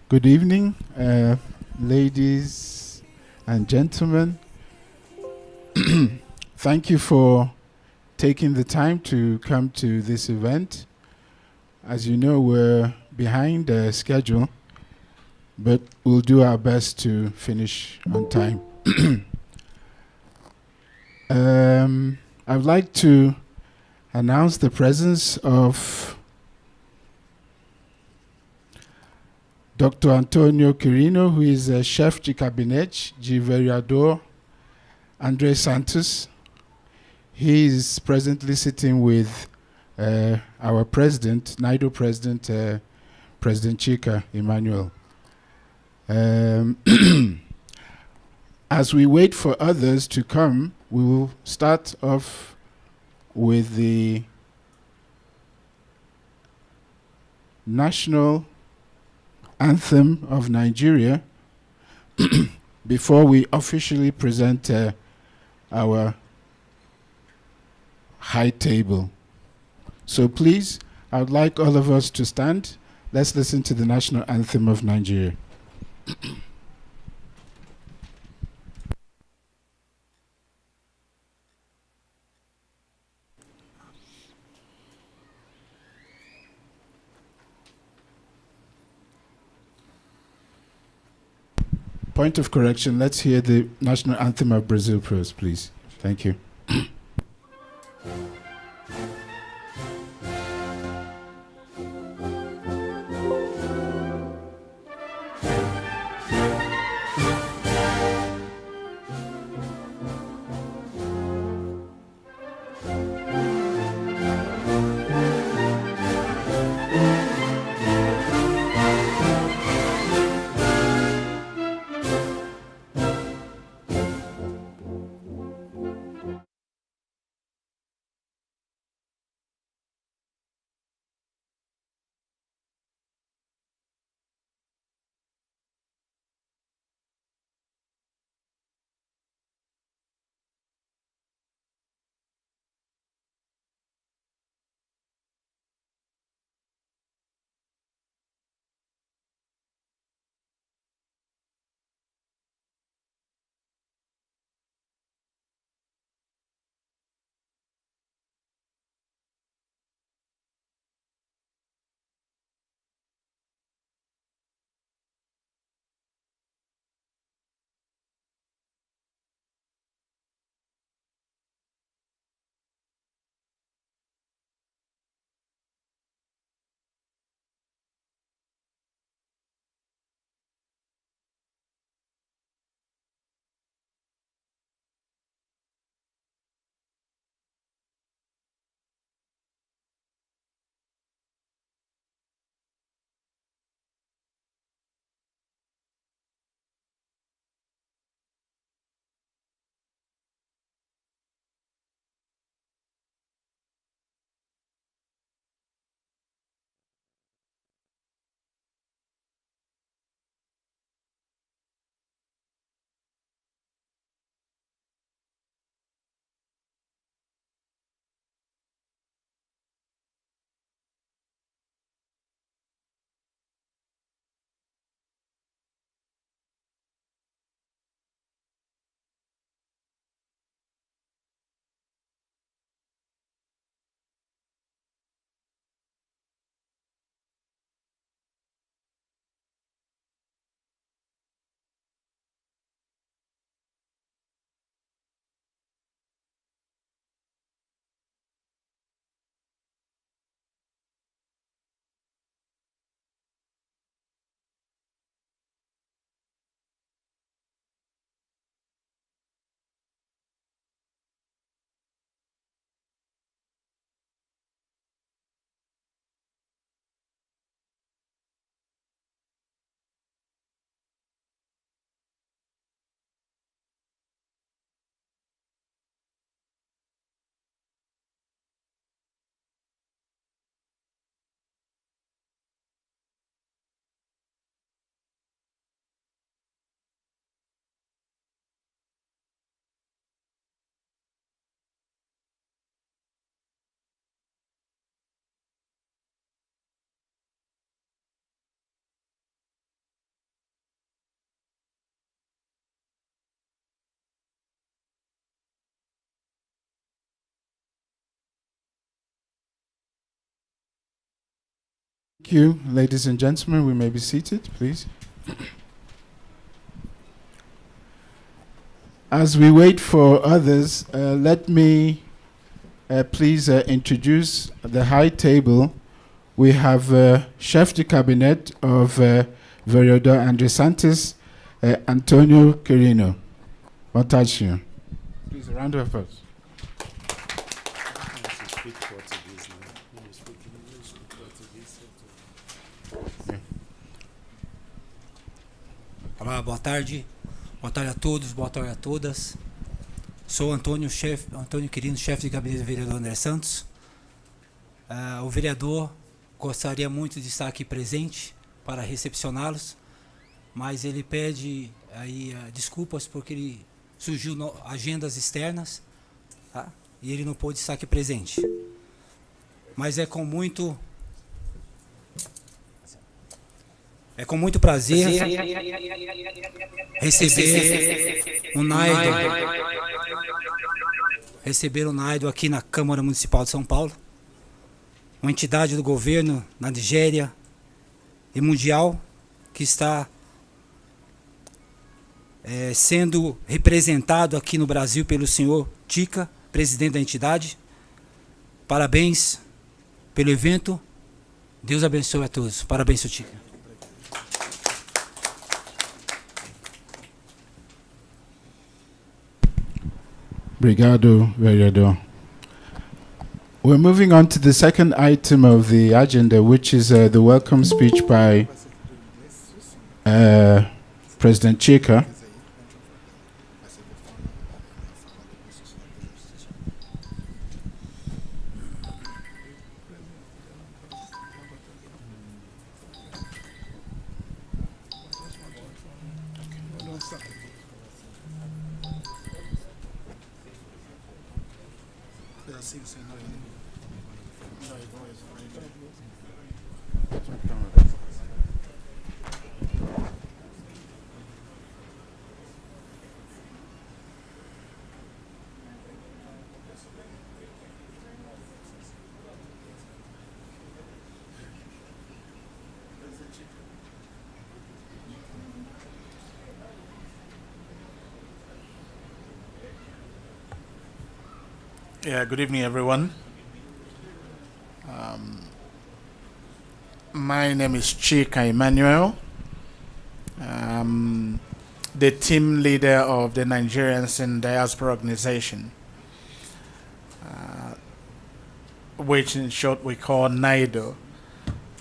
Good evening, ladies and gentlemen. Thank you for taking the time to come to this event. As you know, we're behind schedule, but we'll do our best to finish on time. I would like to announce the presence of Dr. Antonio Quirino, who is a chef de cabinet de vereador André Santos. He is presently sitting with our president, NIDO president, President Chika Emmanuel. As we wait for others to come, we will start off with the national anthem of Nigeria before we officially present our high table. So please, I would like all of us to stand. Let's listen to the national anthem of Nigeria. Point of correction, let's hear the national anthem of Brazil first, please. Thank you. Thank you, ladies and gentlemen. We may be seated, please. As we wait for others, let me please introduce the high table. We have Chef de Cabinet of Vereador Andre Santos, Antonio Quirino. Montaggio. Please, a round of applause. Olá, boa tarde. Boa tarde a todos, boa tarde a todas. Sou Antônio Quirino, chefe de gabinete do vereador André Santos. O vereador gostaria muito de estar aqui presente para recepcioná-los, mas ele pede aí desculpas porque ele surgiu agendas externas, tá? E ele não pôde estar aqui presente. Mas é com muito prazer receber o Naido aqui na Câmara Municipal de São Paulo, uma entidade do governo na Nigéria e mundial que está sendo representado aqui no Brasil pelo senhor Tica, presidente da entidade. Parabéns pelo evento. Deus abençoe a todos. Parabéns, senhor Tica. Obrigado, Vereador. We're moving on to the second item of the agenda, which is the welcome speech by President Chika. Yeah, good evening, everyone. My name is Chika Emmanuel. I'm the team leader of the Nigerians in Diaspora Organization, which in short we call NIDO.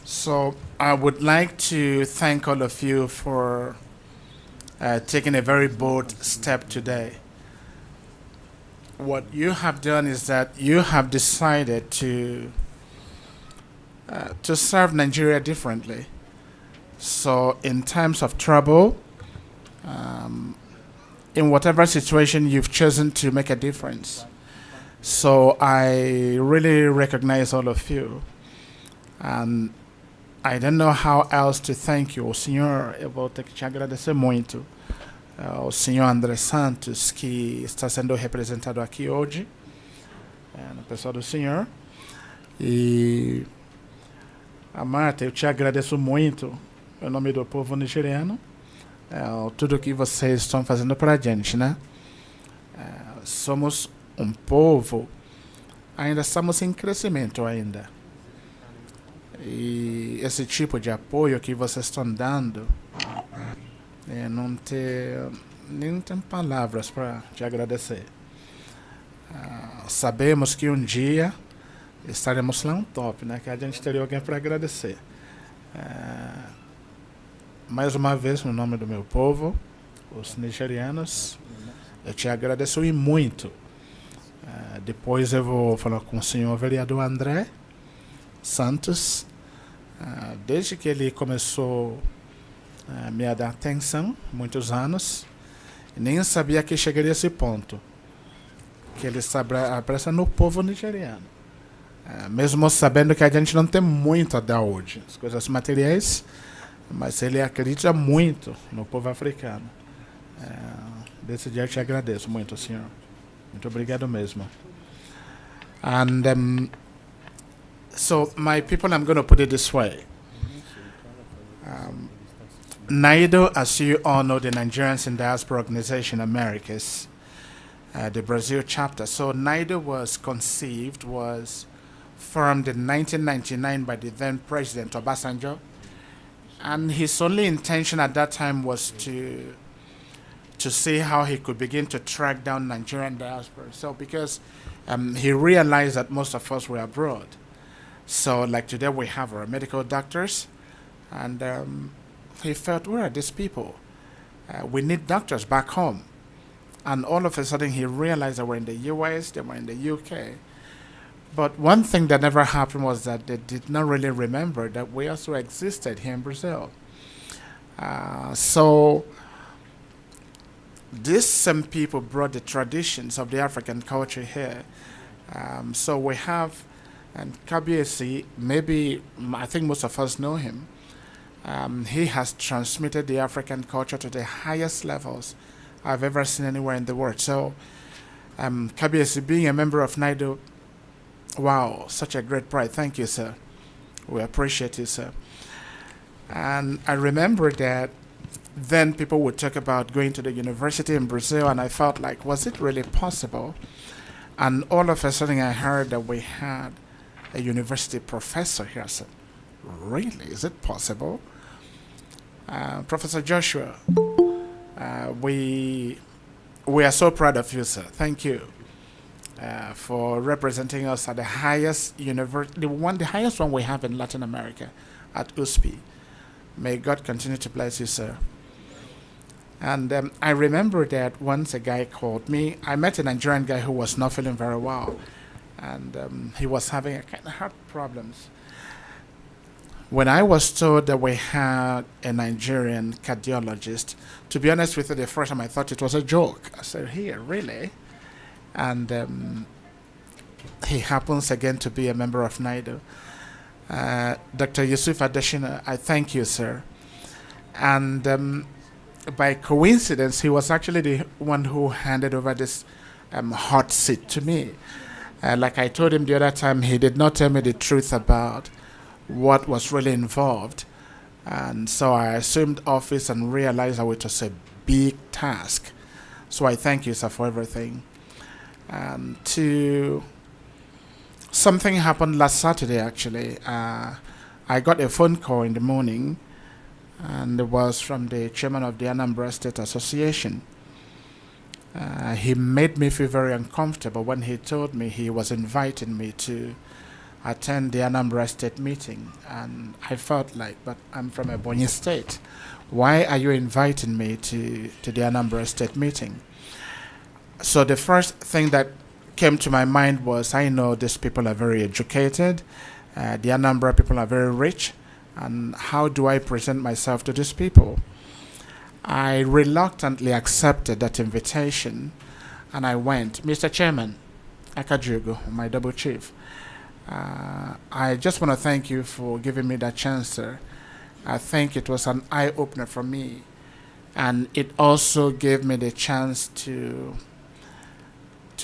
So I would like to thank all of you for taking a very bold step today. What you have done is that you have decided to serve Nigeria differently. So in times of trouble, in whatever situation, you've chosen to make a difference. So I really recognize all of you. And I don't know how else to thank you. O senhor, eu vou ter que te agradecer muito. O senhor André Santos, que está sendo representado aqui hoje, no pessoal do senhor. E a Marta, eu te agradeço muito, em nome do povo nigeriano, tudo que vocês estão fazendo para a gente, né? Somos um povo, ainda estamos em crescimento ainda. E esse tipo de apoio que vocês estão dando, nem tem palavras para te agradecer. Sabemos que um dia estaremos lá no top, né? Que a gente teria alguém para agradecer. Mais uma vez, no nome do meu povo, os nigerianos, eu te agradeço e muito. Depois eu vou falar com o senhor vereador André Santos. Desde que ele começou me dar atenção, muitos anos, nem sabia que chegaria a esse ponto, que ele se abraça no povo nigeriano, mesmo sabendo que a gente não tem muito a dar hoje, as coisas materiais, mas ele acredita muito no povo africano. Desse dia eu te agradeço muito, senhor. Muito obrigado mesmo. And so, my people, I'm going to put it this way. NIDO, as you all know, the Nigerians in Diaspora Organization Americas, the Brazil chapter. So NIDO was formed in 1999 by the then President Obasanjo, and his only intention at that time was to see how he could begin to track down Nigerian diaspora. So because he realized that most of us were abroad. So like today we have our medical doctors, and he felt, where are these people? We need doctors back home. And all of a sudden he realized they were in the US, they were in the UK. But one thing that never happened was that they did not really remember that we also existed here in Brazil. So these same people brought the traditions of the African culture here. So we have, and Kabiesi, maybe, I think most of us know him. He has transmitted the African culture to the highest levels I've ever seen anywhere in the world. So Kabiesi, being a member of NIDO, wow, such a great pride. Thank you, sir. We appreciate you, sir. And I remember that then people would talk about going to the university in Brazil, and I felt like, was it really possible? And all of a sudden I heard that we had a university professor here. I said, really? Is it possible? Professor Joshua, we are so proud of you, sir. Thank you for representing us at the highest university, the highest one we have in Latin America, at USP. May God continue to bless you, sir. And I remember that once a guy called me. I met a Nigerian guy who was not feeling very well, and he was having a kind of heart problems. When I was told that we had a Nigerian cardiologist, to be honest with you, the first time I thought it was a joke. I said, here, really? And he happens again to be a member of NIDO. Dr. Yusuf Adeshina, I thank you, sir. And by coincidence, he was actually the one who handed over this hot seat to me. Like I told him the other time, he did not tell me the truth about what was really involved. And so I assumed office and realized that it was a big task. So I thank you, sir, for everything. And something happened last Saturday, actually. I got a phone call in the morning, and it was from the chairman of the Anambra State Association. He made me feel very uncomfortable when he told me he was inviting me to attend the Anambra State meeting. And I felt like, but I'm from Ebonyi State. Why are you inviting me to the Anambra State meeting? So the first thing that came to my mind was, I know these people are very educated. The Anambra people are very rich. And how do I present myself to these people? I reluctantly accepted that invitation, and I went. Mr. Chairman, Akajugo, my double chief, I just want to thank you for giving me that chance, sir. I think it was an eye-opener for me, and it also gave me the chance to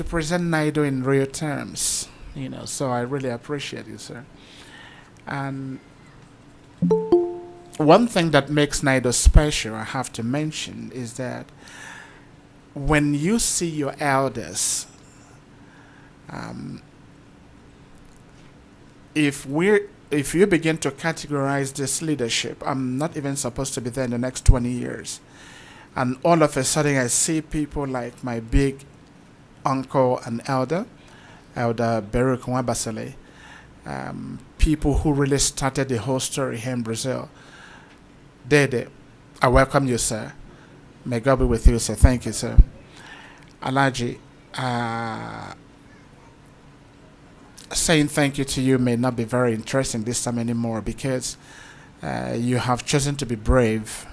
present NIDO in real terms, so I really appreciate you, sir. And one thing that makes NIDO special, I have to mention, is that when you see your elders, if you begin to categorize this leadership, I'm not even supposed to be there in the next 20 years. And all of a sudden I see people like my big uncle and Elder Baruch Nwabasele, people who really started the whole story here in Brazil. Dede, I welcome you, sir. May God be with you, sir. Thank you, sir. Alaji, saying thank you to you may not be very interesting this time anymore, because you have chosen to be brave,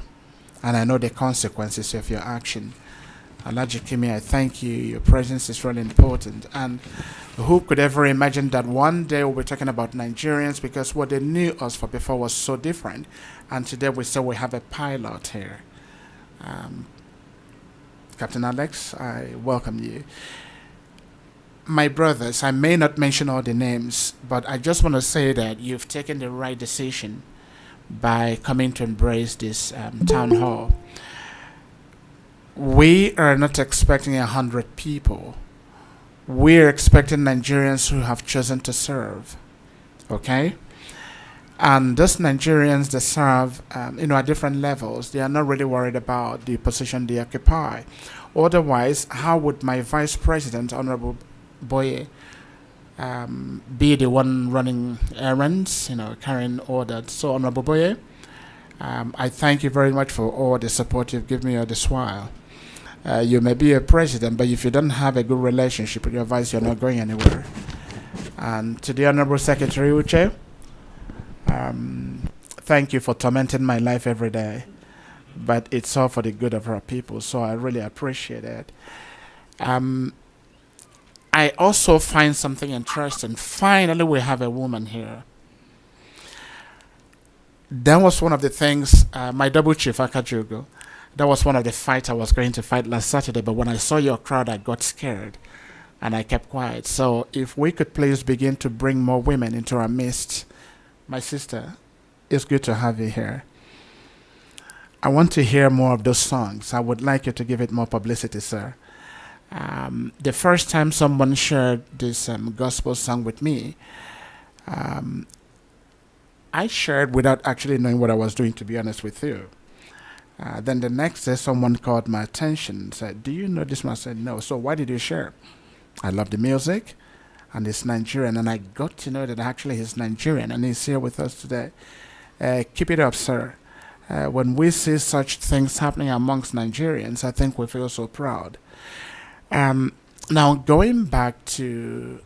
and I know the consequences of your action. Alaji Kimi, I thank you. Your presence is really important. And who could ever imagine that one day we'll be talking about Nigerians, because what they knew us for before was so different. And today we say we have a pilot here. Captain Alex, I welcome you. My brothers, I may not mention all the names, but I just want to say that you've taken the right decision by coming to embrace this town hall. We are not expecting 100 people. We're expecting Nigerians who have chosen to serve. Okay? And those Nigerians that serve, at different levels, they are not really worried about the position they occupy. Otherwise, how would my Vice President, Honorable Boye, be the one running errands, carrying orders? So, Honorable Boye, I thank you very much for all the support you've given me all this while. You may be a president, but if you don't have a good relationship with your vice, you're not going anywhere. And to the Honorable Secretary Uche, thank you for tormenting my life every day, but it's all for the good of our people, so I really appreciate it. I also find something interesting. Finally, we have a woman here. That was one of the things, my double chief, Akajugo, that was one of the fights I was going to fight last Saturday, but when I saw your crowd, I got scared, and I kept quiet. So if we could please begin to bring more women into our midst. My sister, it's good to have you here. I want to hear more of those songs. I would like you to give it more publicity, sir. The first time someone shared this gospel song with me, I shared without actually knowing what I was doing, to be honest with you. Then the next day, someone called my attention and said, "Do you know this one?" I said, "No." "So why did you share?" "I love the music, and it's Nigerian." And I got to know that actually he's Nigerian, and he's here with us today. Keep it up, sir. When we see such things happening amongst Nigerians, I think we feel so proud. Now, going back to,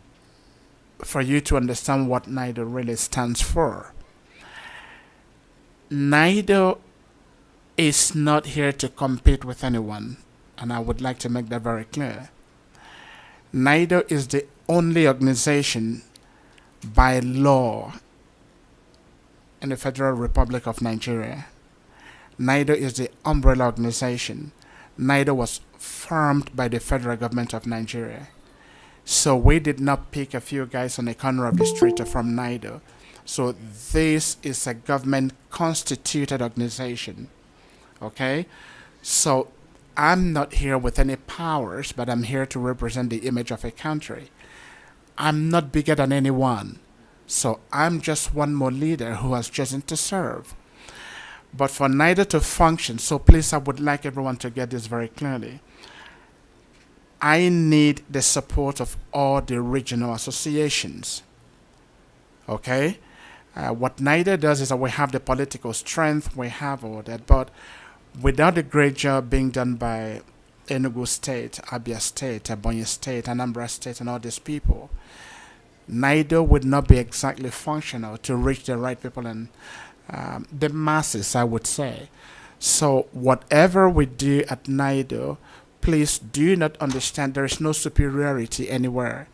for you to understand what NIDO really stands for. NIDO is not here to compete with anyone, and I would like to make that very clear. NIDO is the only organization by law in the Federal Republic of Nigeria. NIDO is the umbrella organization. NIDO was formed by the federal government of Nigeria. So we did not pick a few guys on the corner of the street from NIDO. So this is a government constituted organization. Okay? So I'm not here with any powers, but I'm here to represent the image of a country. I'm not bigger than anyone. So I'm just one more leader who has chosen to serve. But for NIDO to function, so please, I would like everyone to get this very clearly. I need the support of all the regional associations. Okay? What NIDO does is that we have the political strength, we have all that, but without the great job being done by Enugu State, Abia State, Ebonyi State, Anambra State, and all these people, NIDO would not be exactly functional to reach the right people and the masses, I would say. So whatever we do at NIDO, please do not understand there is no superiority anywhere.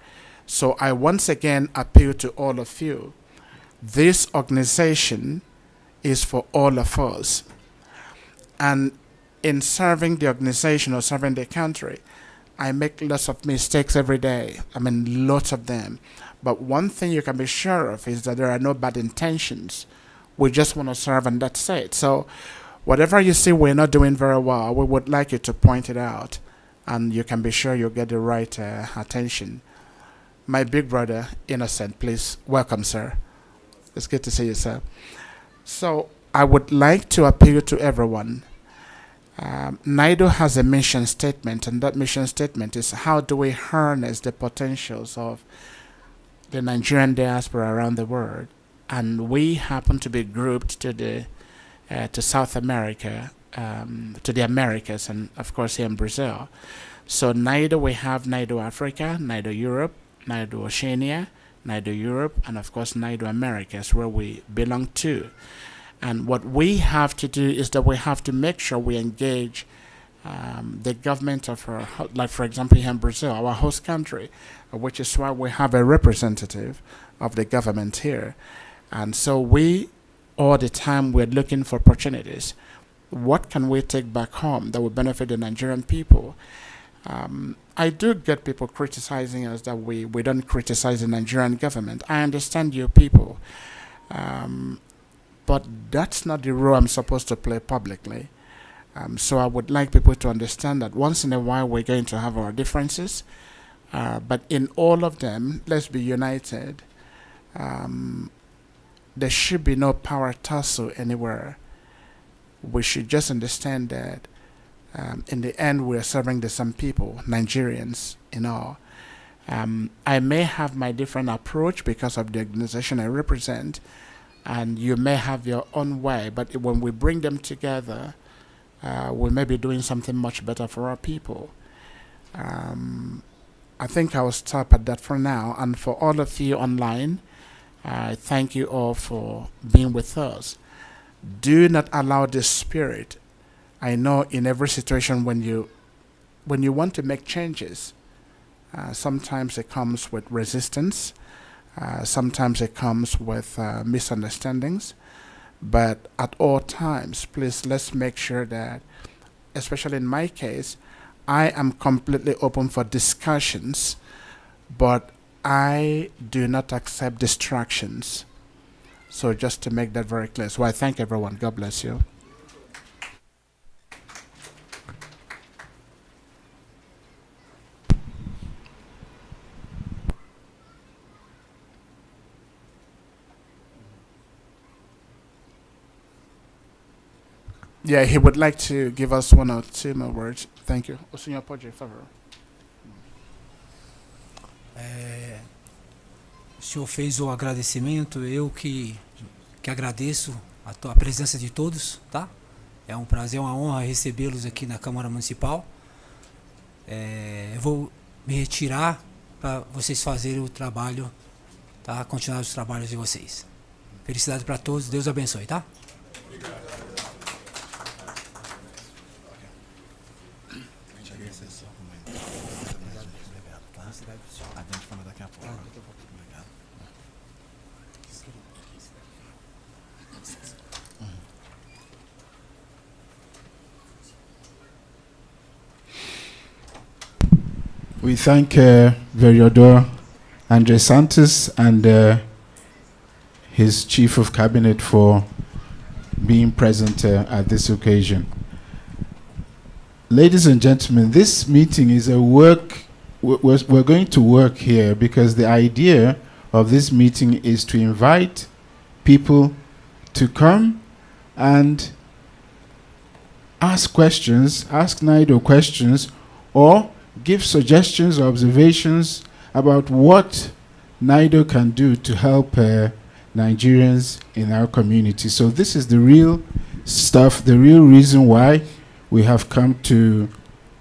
So I once again appeal to all of you. This organization is for all of us. And in serving the organization or serving the country, I make lots of mistakes every day. I mean, lots of them. But one thing you can be sure of is that there are no bad intentions. We just want to serve, and that's it. So whatever you see we're not doing very well, we would like you to point it out, and you can be sure you'll get the right attention. My big brother, Innocent, please welcome, sir. It's good to see you, sir. So I would like to appeal to everyone. NIDO has a mission statement, and that mission statement is how do we harness the potentials of the Nigerian diaspora around the world. And we happen to be grouped to South America, to the Americas, and of course here in Brazil. So NIDO, we have NIDO Africa, NIDO Europe, NIDO Oceania, NIDO Europe, and of course NIDO Americas, where we belong to. And what we have to do is that we have to make sure we engage the government of our, like for example here in Brazil, our host country, which is why we have a representative of the government here. And so we, all the time, we're looking for opportunities. What can we take back home that will benefit the Nigerian people? I do get people criticizing us that we don't criticize the Nigerian government. I understand you people. but that's not the role I'm supposed to play publicly. So I would like people to understand that once in a while we're going to have our differences, but in all of them, let's be united. There should be no power tussle anywhere. We should just understand that in the end we're serving the same people, Nigerians in all. I may have my different approach because of the organization I represent, and you may have your own way, but when we bring them together, we may be doing something much better for our people. I think I will stop at that for now. And for all of you online, I thank you all for being with us. Do not allow this spirit. I know in every situation when you want to make changes, sometimes it comes with resistance. Sometimes it comes with misunderstandings. But at all times, please, let's make sure that, especially in my case, I am completely open for discussions, but I do not accept distractions. So just to make that very clear. So I thank everyone. God bless you. Yeah, he would like to give us one or two more words. Thank you. O senhor pode, por favor. O senhor fez o agradecimento, eu que agradeço a presença de todos, tá? É um prazer, uma honra recebê-los aqui na Câmara Municipal. Eu vou me retirar para vocês fazerem o trabalho, tá? Continuar os trabalhos de vocês. Felicidade para todos, Deus abençoe, tá? We thank Vereador Andre Santos and his Chief of Cabinet for being present at this occasion. Ladies and gentlemen, this meeting is a work. We're going to work here because the idea of this meeting is to invite people to come and ask questions, ask NIDO questions, or give suggestions or observations about what NIDO can do to help Nigerians in our community. So this is the real stuff, the real reason why we have come to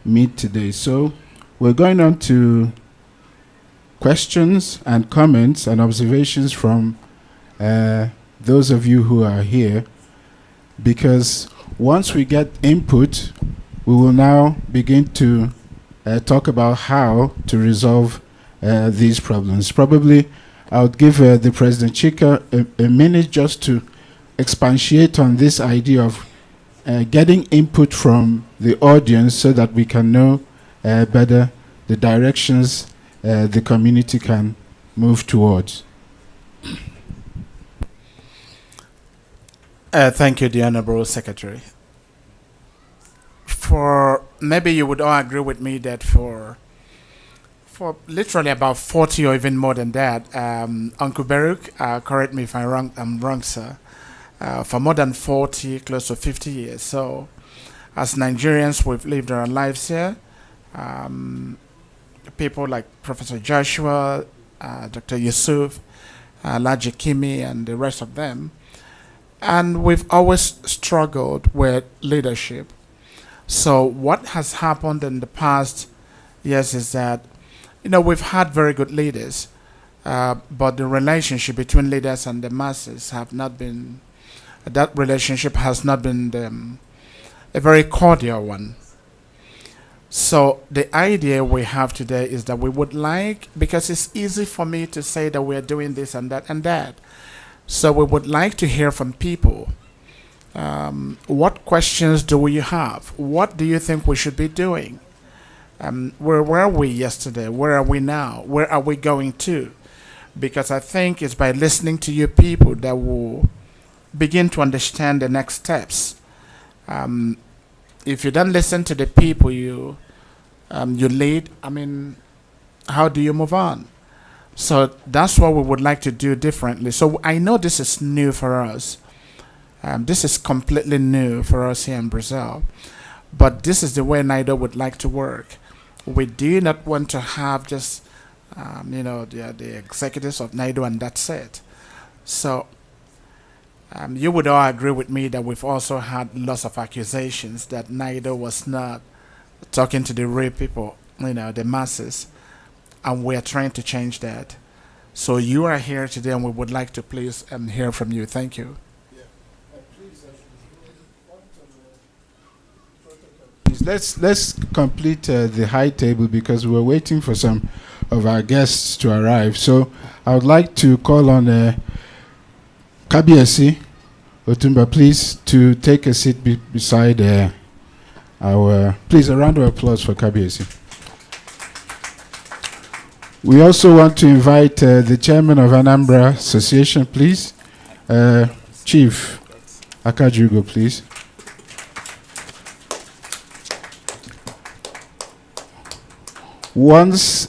meet today. So we're going on to questions and comments and observations from those of you who are here, because once we get input, we will now begin to talk about how to resolve these problems. Probably I would give the President Chika a minute just to expatiate on this idea of getting input from the audience so that we can know better the directions the community can move towards. Thank you, the Honorable Secretary. For maybe you would all agree with me that for literally about 40 or even more than that, Uncle Baruch, correct me if I'm wrong, sir, for more than 40, close to 50 years. So as Nigerians, we've lived our lives here. People like Professor Joshua, Dr. Yusuf, Laji Kimi, and the rest of them. And we've always struggled with leadership. So what has happened in the past years is that, we've had very good leaders, but the relationship between leaders and the masses that relationship has not been a very cordial one. So the idea we have today is that we would like, because it's easy for me to say that we're doing this and that and that, so we would like to hear from people. What questions do you have? What do you think we should be doing? Where were we yesterday? Where are we now? Where are we going to? Because I think it's by listening to you people that will begin to understand the next steps. If you don't listen to the people you lead, I mean, how do you move on? So that's what we would like to do differently. So I know this is new for us. This is completely new for us here in Brazil. But this is the way NIDO would like to work. We do not want to have just, the executives of NIDO and that's it. So you would all agree with me that we've also had lots of accusations that NIDO was not talking to the real people, the masses. And we are trying to change that. So you are here today and we would like to please hear from you. Thank you. Let's complete the high table because we're waiting for some of our guests to arrive. So I would like to call on Kabiesi Otumba, please, to take a seat beside please, a round of applause for Kabiesi. We also want to invite the chairman of Anambra Association, please. Chief Akajugo, please. Once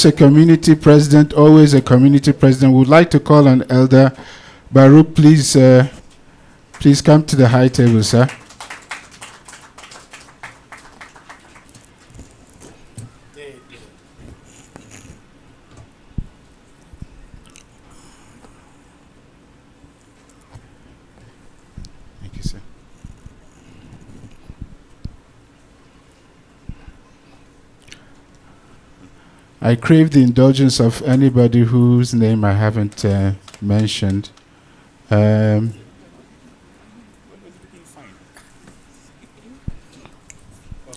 a community president, always a community president. We would like to call on Elder Baruch, please. Please come to the high table, sir. Thank you, sir. I crave the indulgence of anybody whose name I haven't mentioned.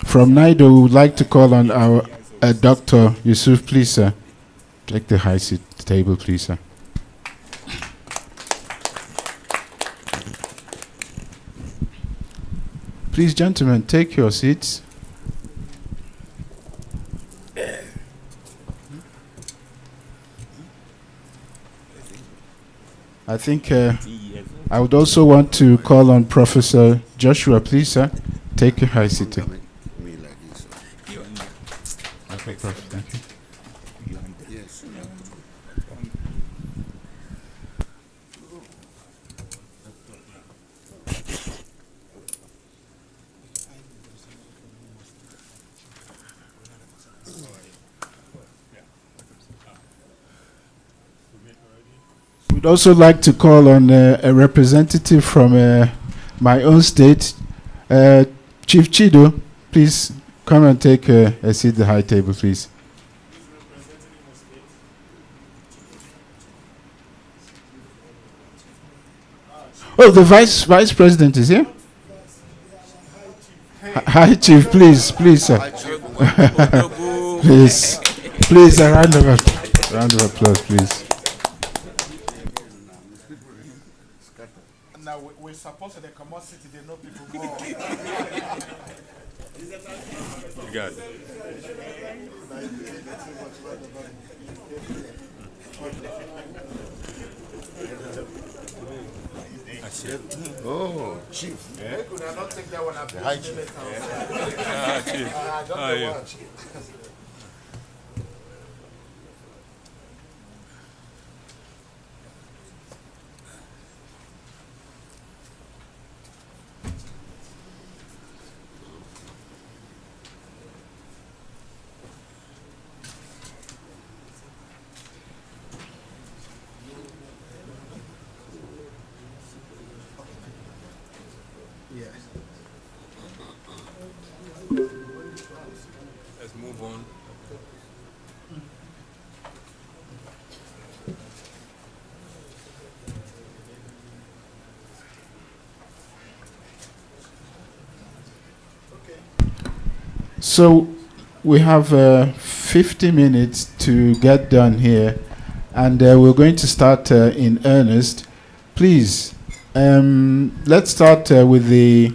From NIDO, we would like to call on our Dr. Yusuf, please, sir. Take the high seat table, please, sir. Please, gentlemen, take your seats. I think I would also want to call on Professor Joshua, please, sir. Take your high seat. Okay, Prof, thank you. We'd also like to call on a representative from my own state, Chief Chido. Please come and take a seat at the high table, please. Oh, the vice president is here. Hi, Chief. Please, sir. please, a round of applause, please. Now we're supposed to come out city, they know people more. You got it. Oh, Chief. Yeah. Could I not take that one up? Hi, Chief. Chief. Don't How are you? watch. Let's move on. So we have 50 minutes to get done here, and we're going to start in earnest. Please, let's start with the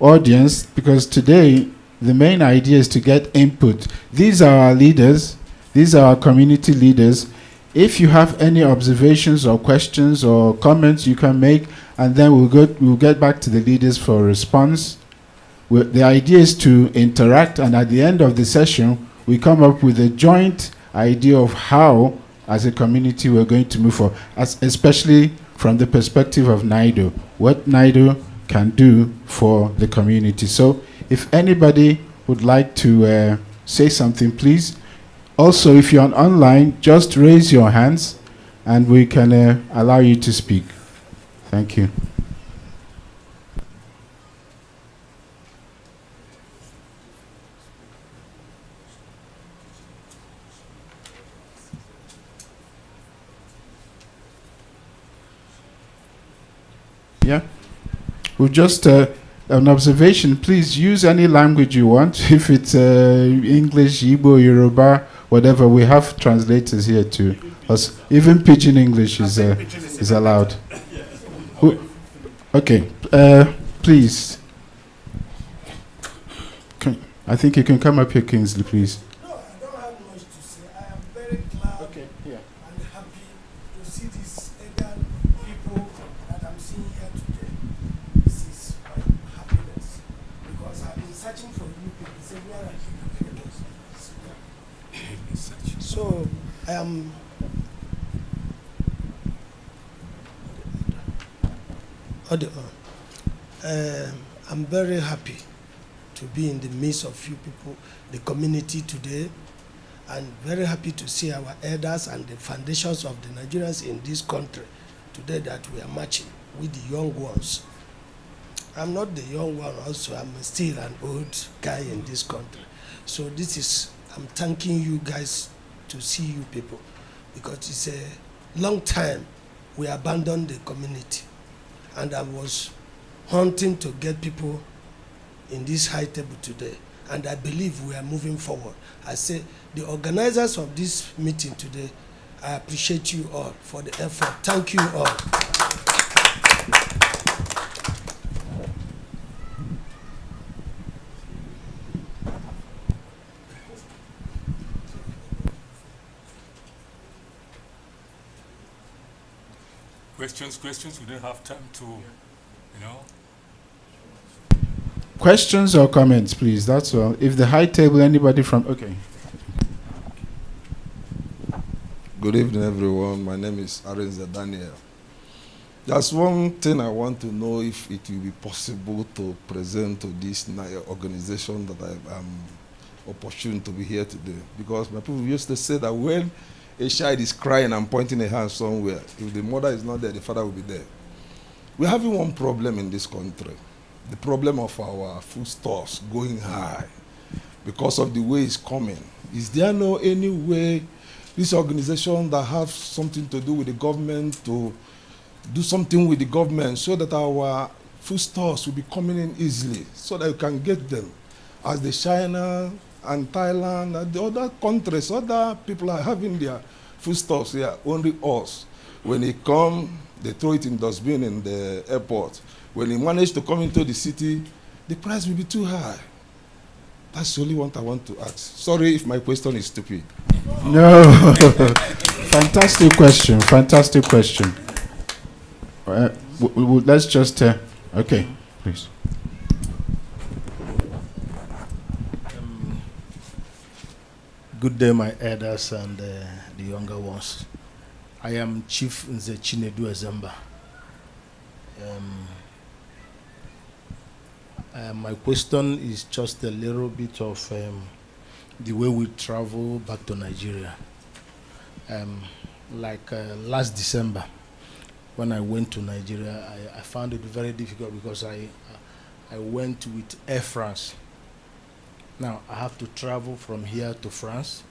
audience, because today the main idea is to get input. These are our leaders. These are our community leaders. If you have any observations or questions or comments, you can make and then we'll get back to the leaders for a response. The idea is to interact, and at the end of the session, we come up with a joint idea of how, as a community, we're going to move forward, especially from the perspective of NIDO, what NIDO can do for the community. So if anybody would like to say something, please. Also, if you're online, just raise your hands and we can allow you to speak. Thank you. Yeah. We'll just an observation. Please use any language you want. If it's English, Igbo, Yoruba, whatever. We have translators here too. Even Pidgin English is allowed. Okay. Please. I think you can come up here, Kingsley, please. No, I don't have much to say. I am very glad and happy to see these elder people that I'm seeing here today. This is my happiness because I've been searching for you people. Say, where are you? So I am. I'm very happy to be in the midst of you people, the community today, and very happy to see our elders and the foundations of the Nigerians in this country today that we are marching with the young ones. I'm not the young one also, I'm still an old guy in this country. So this is, I'm thanking you guys to see you people because it's a long time we abandoned the community and I was hunting to get people in this high table today, and I believe we are moving forward. I say the organizers of this meeting today, I appreciate you all for the effort. Thank you all. Questions? We don't have time to, Questions or comments, please. That's all. If the high table, anybody from... Okay. Good evening, everyone. My name is Arinze Daniel. There's one thing I want to know, if it will be possible to present to this organization that I am opportune to be here today. Because my people used to say that when a child is crying and pointing a hand somewhere, if the mother is not there, the father will be there. We're having one problem in this country. The problem of our food stores going high because of the way it's coming. Is there no any way this organization that have something to do with the government to do something with the government so that our food stores will be coming in easily so that you can get them as the China and Thailand and the other countries, other people are having their food stores here, only us. When they come, they throw it in dustbin in the airport. When they manage to come into the city, the price will be too high. That's the only one I want to ask. Sorry if my question is stupid. No. Fantastic question. Fantastic question. Let's just... okay, please. Good day, my elders and the younger ones. I am Chief Nze Chinedu Ezemba. My question is just a little bit of the way we travel back to Nigeria. Last December, when I went to Nigeria, I found it very difficult because I went with Air France. Now, I have to travel from here to France,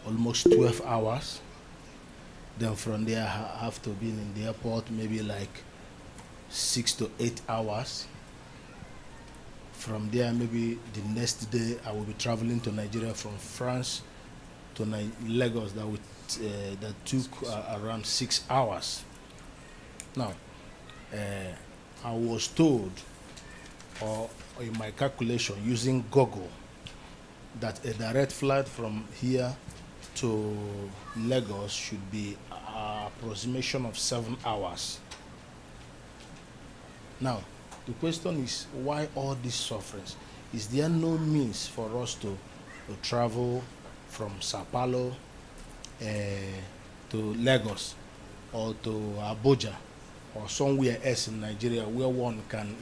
almost 12 hours. Then from there, I have to be in the airport maybe like 6 to 8 hours. From there, maybe the next day, I will be traveling to Nigeria from France to Lagos. That took around 6 hours. Now, I was told, or in my calculation using Google, that a direct flight from here to Lagos should be an approximation of 7 hours. Now, the question is, why all these sufferings? Is there no means for us to travel from Sao Paulo to Lagos or to Abuja or somewhere else in Nigeria where one can,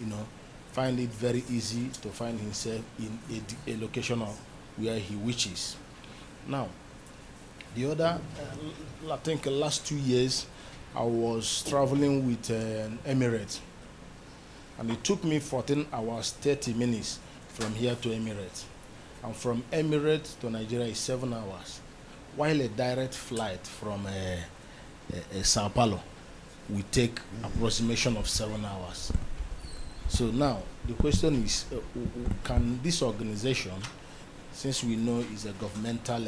find it very easy to find himself in a location of where he wishes? Now, the other, I think the last 2 years, I was traveling with Emirates, and it took me 14 hours, 30 minutes from here to Emirates. And from Emirates to Nigeria is 7 hours, while a direct flight from Sao Paulo will take approximation of 7 hours. So now, the question is, can this organization, since we know it's a governmental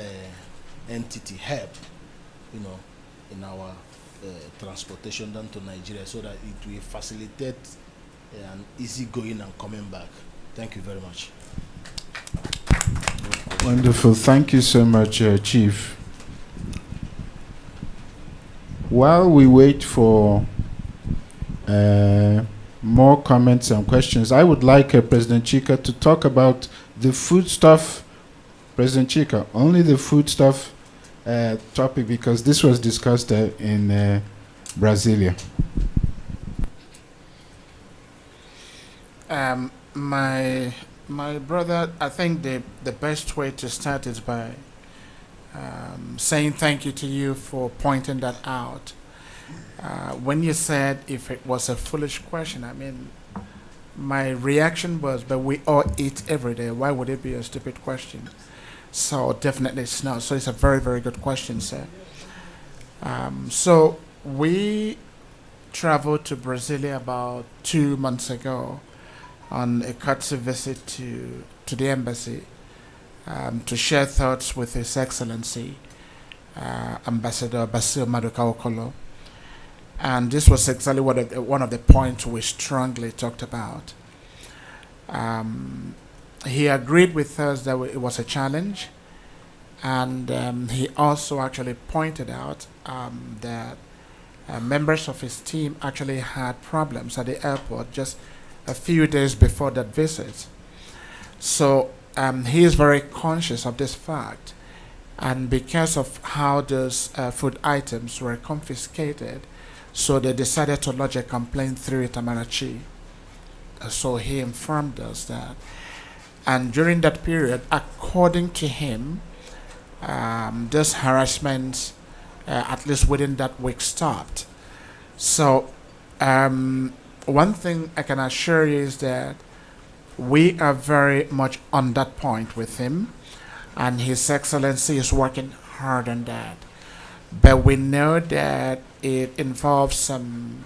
entity, help, in our transportation down to Nigeria so that it will facilitate an easy going and coming back? Thank you very much. Wonderful. Thank you so much, Chief. While we wait for more comments and questions, I would like President Chika to talk about the foodstuff. President Chika, only the foodstuff topic, because this was discussed in Brasilia. My brother, I think the best way to start is by saying thank you to you for pointing that out. When you said if it was a foolish question, I mean, my reaction was, but we all eat every day. Why would it be a stupid question? So definitely it's not. So it's a very, very good question, sir. So we traveled to Brasilia about 2 months ago on a courtesy visit to the embassy to share thoughts with His Excellency Ambassador Basil Maduka. And this was exactly one of the points we strongly talked about. He agreed with us that it was a challenge, and he also actually pointed out that members of his team actually had problems at the airport just a few days before that visit. So he is very conscious of this fact, and because of how those food items were confiscated, so they decided to lodge a complaint through Itamarachi. So he informed us that. And during that period, according to him, this harassment, at least within that week, stopped. So one thing I can assure you is that we are very much on that point with him, and His Excellency is working hard on that. But we know that it involves some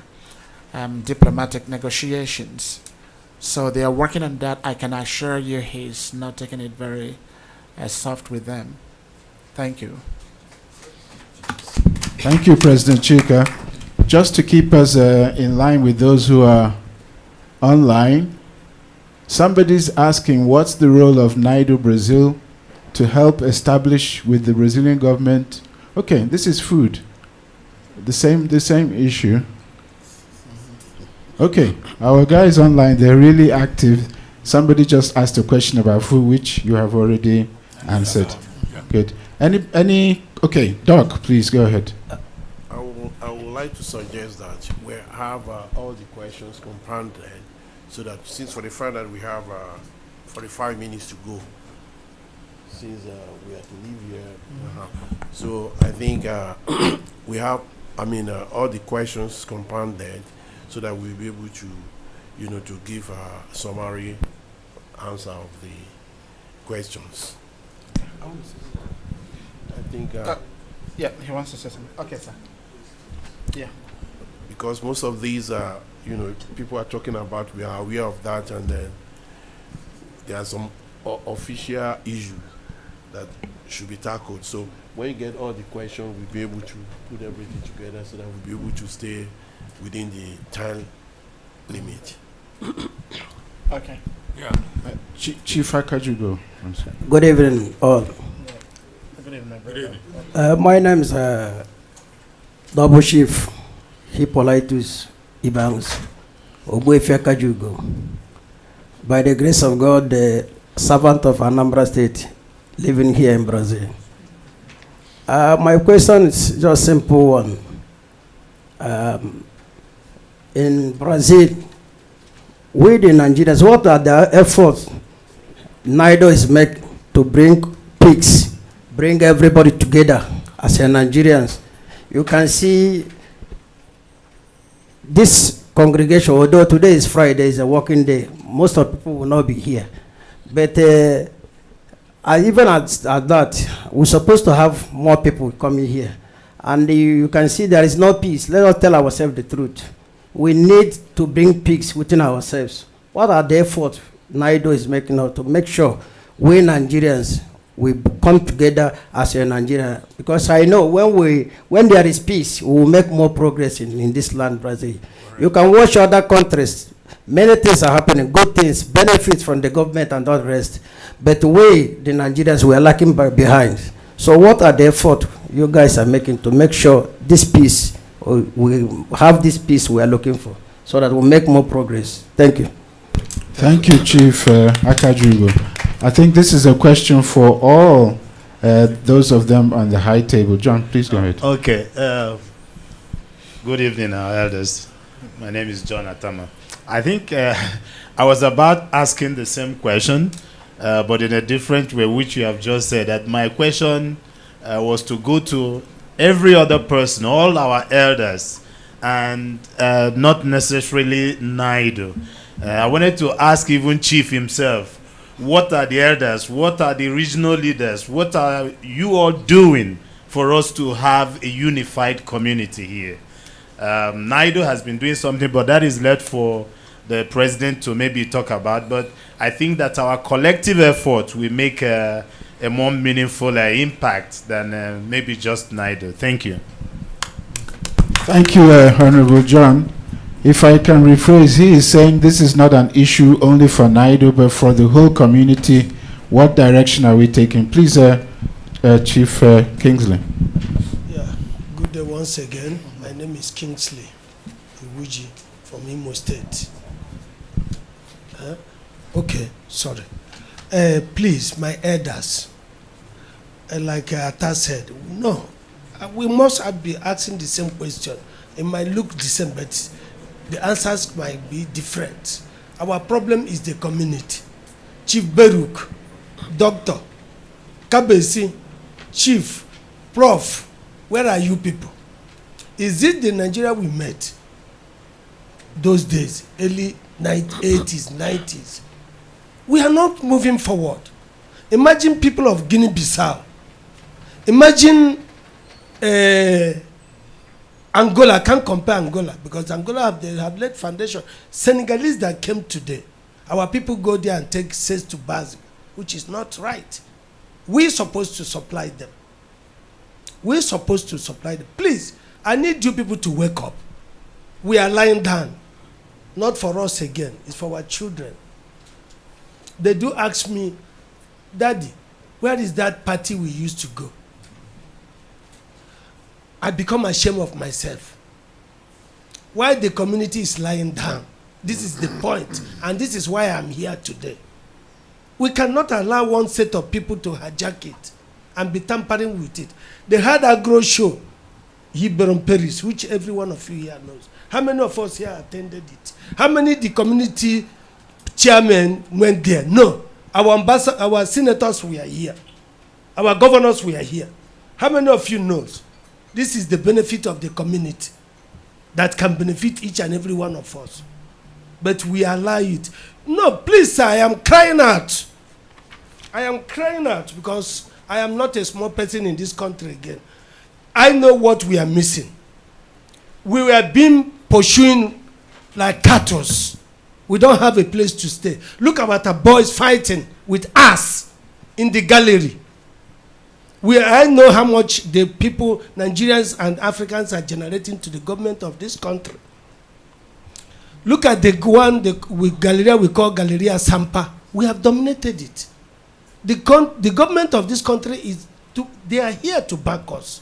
diplomatic negotiations. So they are working on that. I can assure you he's not taking it very soft with them. Thank you. Thank you, President Chika. Just to keep us in line with those who are online, somebody's asking what's the role of NIDO Brazil to help establish with the Brazilian government. Okay, this is food. The same issue. Okay, our guys online, they're really active. Somebody just asked a question about food, which you have already answered. Good. Okay, Doc, please go ahead. I would like to suggest that we have all the questions compounded, so that since for the fact that we have 45 minutes to go, since we have to leave here, so I think we have, all the questions compounded, so that we'll be able to, to give a summary answer of the questions. I think. Yeah, he wants to say something. Okay, sir. Yeah. Because most of these are, people are talking about, we are aware of that, and then there are some official issues that should be tackled. So when you get all the questions, we'll be able to put everything together so that we'll be able to stay within the time limit. Okay. Yeah. Chief, how could you go? I'm sorry. Good evening, all. Good evening. Good evening. My name is Double Chief Hippolytus Ibangs Ogbuefi Akajugo. By the grace of God, the servant of Anambra State, living here in Brazil. My question is just a simple one. In Brazil, we the Nigerians, what are the efforts NIDO is making to bring peace, bring everybody together as a Nigerians? You can see this congregation, although today is Friday, is a working day, most of people will not be here. But even at that, we're supposed to have more people coming here. And you can see there is no peace. Let us tell ourselves the truth. We need to bring peace within ourselves. What are the efforts NIDO is making now to make sure we Nigerians, we come together as a Nigerian? Because I know when there is peace, we will make more progress in this land, Brazil. You can watch other countries. Many things are happening, good things, benefits from the government and all the rest. But we, the Nigerians, we are lacking behind. So what are the efforts you guys are making to make sure this peace, we have this peace we are looking for, so that we'll make more progress? Thank you. Thank you, Chief Akajugo. I think this is a question for all those of them on the high table. John, please go ahead. Okay. Good evening, our elders. My name is John Atama. I think I was about asking the same question, but in a different way, which you have just said. That my question was to go to every other person, all our elders, and not necessarily NIDO. I wanted to ask even Chief himself, what are the elders, what are the regional leaders, what are you all doing for us to have a unified community here? NIDO has been doing something, but that is left for the president to maybe talk about. But I think that our collective effort will make a more meaningful impact than maybe just NIDO. Thank you. Thank you, Honorable John. If I can rephrase, he is saying this is not an issue only for NIDO, but for the whole community. What direction are we taking? Please, Chief Kingsley. Yeah, good day once again. My name is Kingsley Iwuji from Imo State. Okay, sorry. Please, my elders, like Atta said, no, we must be asking the same question. It might look the same, but the answers might be different. Our problem is the community. Chief Beruk, Doctor, Kabesi, Chief, Prof, where are you people? Is it the Nigeria we met those days, early 80s, 90s? We are not moving forward. Imagine people of Guinea-Bissau. Imagine Angola. I can't compare Angola because Angola they have laid foundation. Senegalese that came today, our people go there and take sales to Basel, which is not right. We're supposed to supply them. We're supposed to supply them. Please, I need you people to wake up. We are lying down. Not for us again. It's for our children. They do ask me, Daddy, where is that party we used to go? I become ashamed of myself. Why the community is lying down? This is the point, and this is why I'm here today. We cannot allow one set of people to hijack it and be tampering with it. They had a agro show, Hebron Paris, which every one of you here knows. How many of us here attended it? How many the community chairmen went there? No. Our ambassador, our senators were here. Our governors were here. How many of you knows? This is the benefit of the community that can benefit each and every one of us. But we allow it. No, please, sir, I am crying out. I am crying out because I am not a small person in this country again. I know what we are missing. We were being pursuing like cattle. We don't have a place to stay. Look at our boys fighting with us in the gallery. I know how much the people, Nigerians and Africans, are generating to the government of this country. Look at the one, Galleria we call Galleria Sampa. We have dominated it. The government of this country they are here to back us.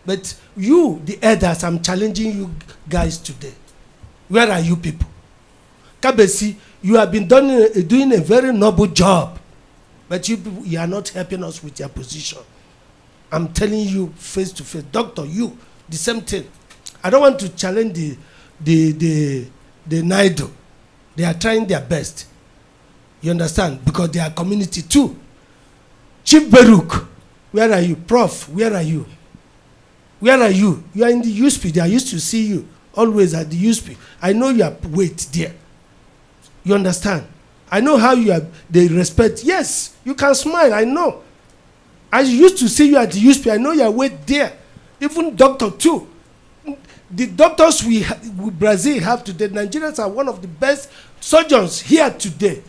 But you, the elders, I'm challenging you guys today. Where are you people? Kabesi, you have been doing a very noble job, but you are not helping us with your position. I'm telling you face to face, doctor, you the same thing. I don't want to challenge the NIDO. They are trying their best. You understand? Because they are community too. Chief Baruch, where are you? Prof, where are you? Where are you? You are in the USP. I used to see you always at the USP. I know you are wait there. You understand? I know how you are. They respect. Yes, you can smile. I know. I used to see you at the USP. I know you are wait there. Even doctor too. The doctors we Brazil have today, Nigerians are one of the best surgeons here today.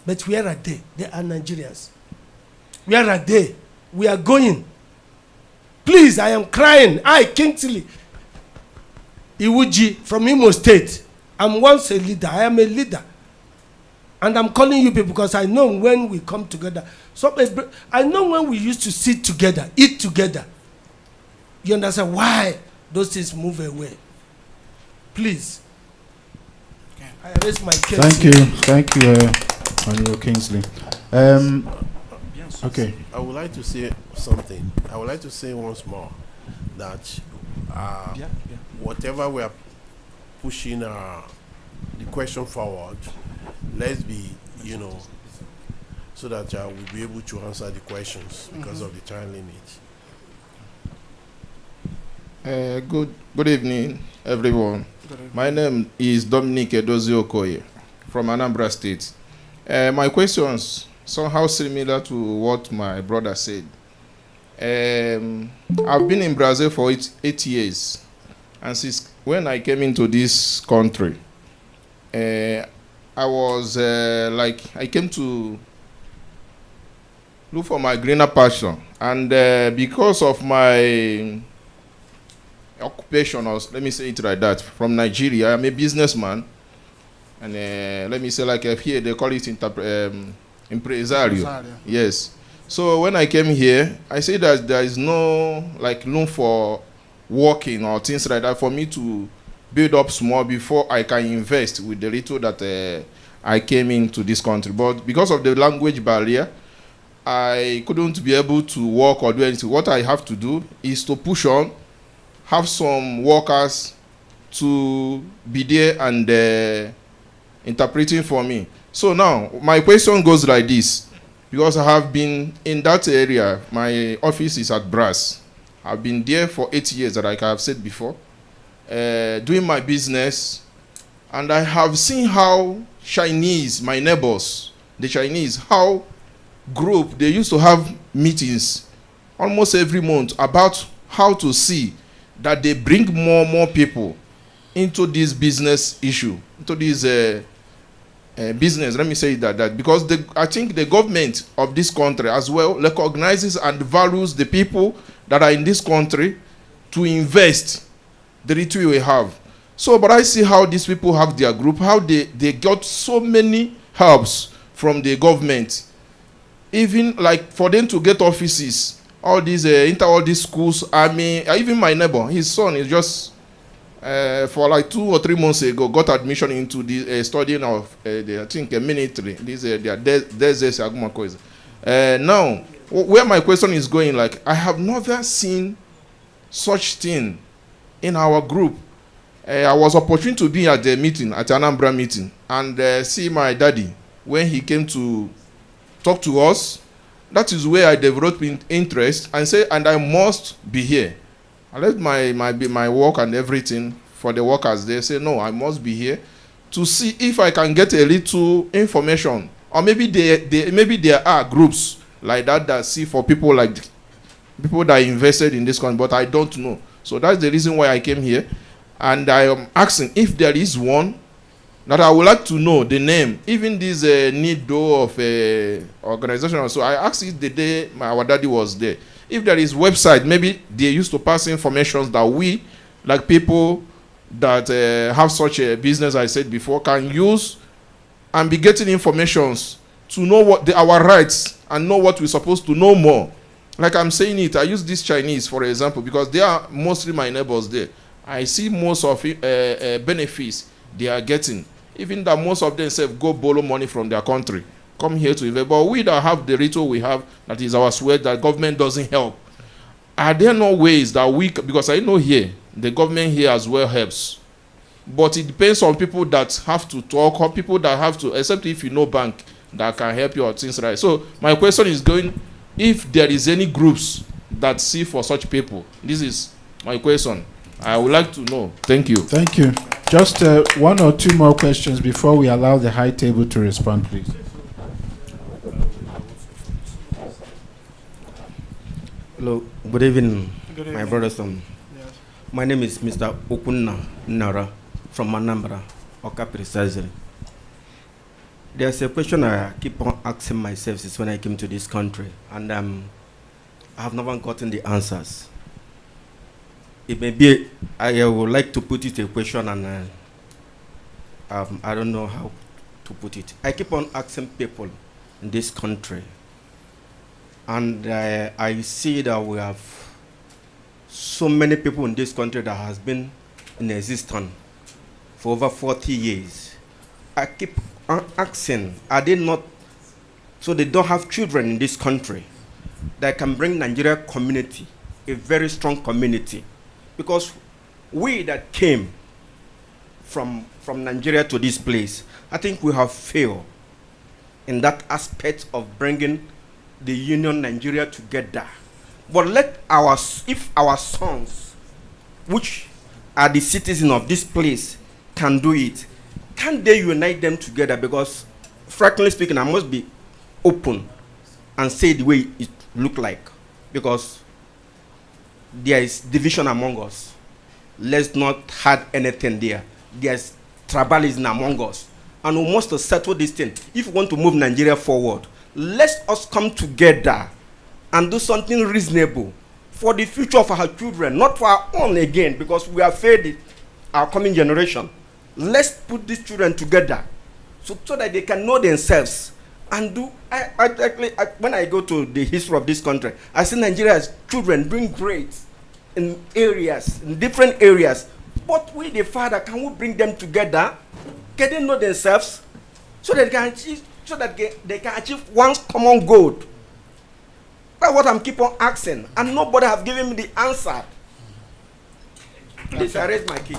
But where are they? They are Nigerians. Where are they? We are going. Please, I am crying. I, Kingsley Iwuji from Imo State. I'm once a leader. I am a leader. And I'm calling you people because I know when we come together. So I know when we used to sit together, eat together. You understand why those things move away? Please. I raise my case. Thank you, Honorable Kingsley. Okay. I would like to say something. I would like to say once more that whatever we are pushing the question forward, let's be, so that we'll be able to answer the questions because of the time limit. Good evening, everyone. My name is Dominic Edozie Okoye from Anambra State. My questions somehow similar to what my brother said. I've been in Brazil for 8 years, and since when I came into this country, I was I came to look for my greener pasture, and because of my occupation, or let me say it like that, from Nigeria, I'm a businessman, and let me say like here they call it impresario. Yes. So when I came here, I say that there is no room for working or things like that for me to build up small before I can invest with the little that I came into this country. But because of the language barrier, I couldn't be able to work or do anything. What I have to do is to push on, have some workers to be there and interpreting for me. So now, my question goes like this, because I have been in that area. My office is at Brass. I've been there for 8 years, like I have said before, doing my business, and I have seen how Chinese, my neighbors, the Chinese, how group, they used to have meetings almost every month about how to see that they bring more people into this business issue, into this business, let me say that because I think the government of this country as well recognizes and values the people that are in this country to invest the little we have. So, but I see how these people have their group, how they got so many helps from the government, even like for them to get offices, all these enter all these schools. I mean, even my neighbor, his son is just for like 2 or 3 months ago, got admission into the studying of I think military. These now, where my question is going, like I have never seen such thing in our group. I was opportune to be at the meeting, at Anambra meeting, and see my daddy when he came to talk to us. That is where I developed interest and say, and I must be here. I left my work and everything for the workers. They say, no, I must be here to see if I can get a little information. Or maybe there are groups like that see for people like people that invested in this country, but I don't know. So that's the reason why I came here. And I am asking if there is one that I would like to know the name, even this NIDO of organization. So I asked it the day our daddy was there. If there is website, maybe they used to pass information that we, like people that have such a business, I said before, can use and be getting information to know what our rights and know what we're supposed to know more. Like I'm saying it, I use this Chinese, for example, because they are mostly my neighbors there. I see most of benefits they are getting. even that most of them go borrow money from their country, come here to invest. But we that have the ritual we have, that is our sweat, that government doesn't help. Are there no ways that we, because I know here, the government here as well helps. But it depends on people that have to talk, or people that have to, except if you know bank that can help you or things like that. So my question is going, if there is any groups that see for such people, this is my question. I would like to know. Thank you. Thank you. Just one or two more questions before we allow the high table to respond, please. Hello, good evening, Good my evening. brothers. Yes. My name is Mr. Okunna Nara from Anambra, Oka precisely. There's a question I keep on asking myself since when I came to this country, and I have never gotten the answers. It may be, I would like to put it a question, and I don't know how to put it. I keep on asking people in this country, and I see that we have so many people in this country that has been in existence for over 40 years. I keep on asking, are they not, so they don't have children in this country that can bring Nigeria community, a very strong community? Because we that came from Nigeria to this place, I think we have failed in that aspect of bringing the Union Nigeria together. But if our sons, which are the citizens of this place, can do it, can they unite them together? Because, frankly speaking, I must be open and say the way it look like. Because there is division among us. Let's not hide anything there. There's tribalism among us. And we must settle this thing. If we want to move Nigeria forward, let us come together and do something reasonable for the future of our children, not for our own again, because we have failed our coming generation. Let's put these children together so that they can know themselves and do. When I go to the history of this country, I see Nigeria's children doing great in areas, in different areas. But we, the father, can we bring them together? Can they know themselves so that they can achieve one common goal? That's what I'm keep on asking, and nobody have given me the answer. Please, I raise my case.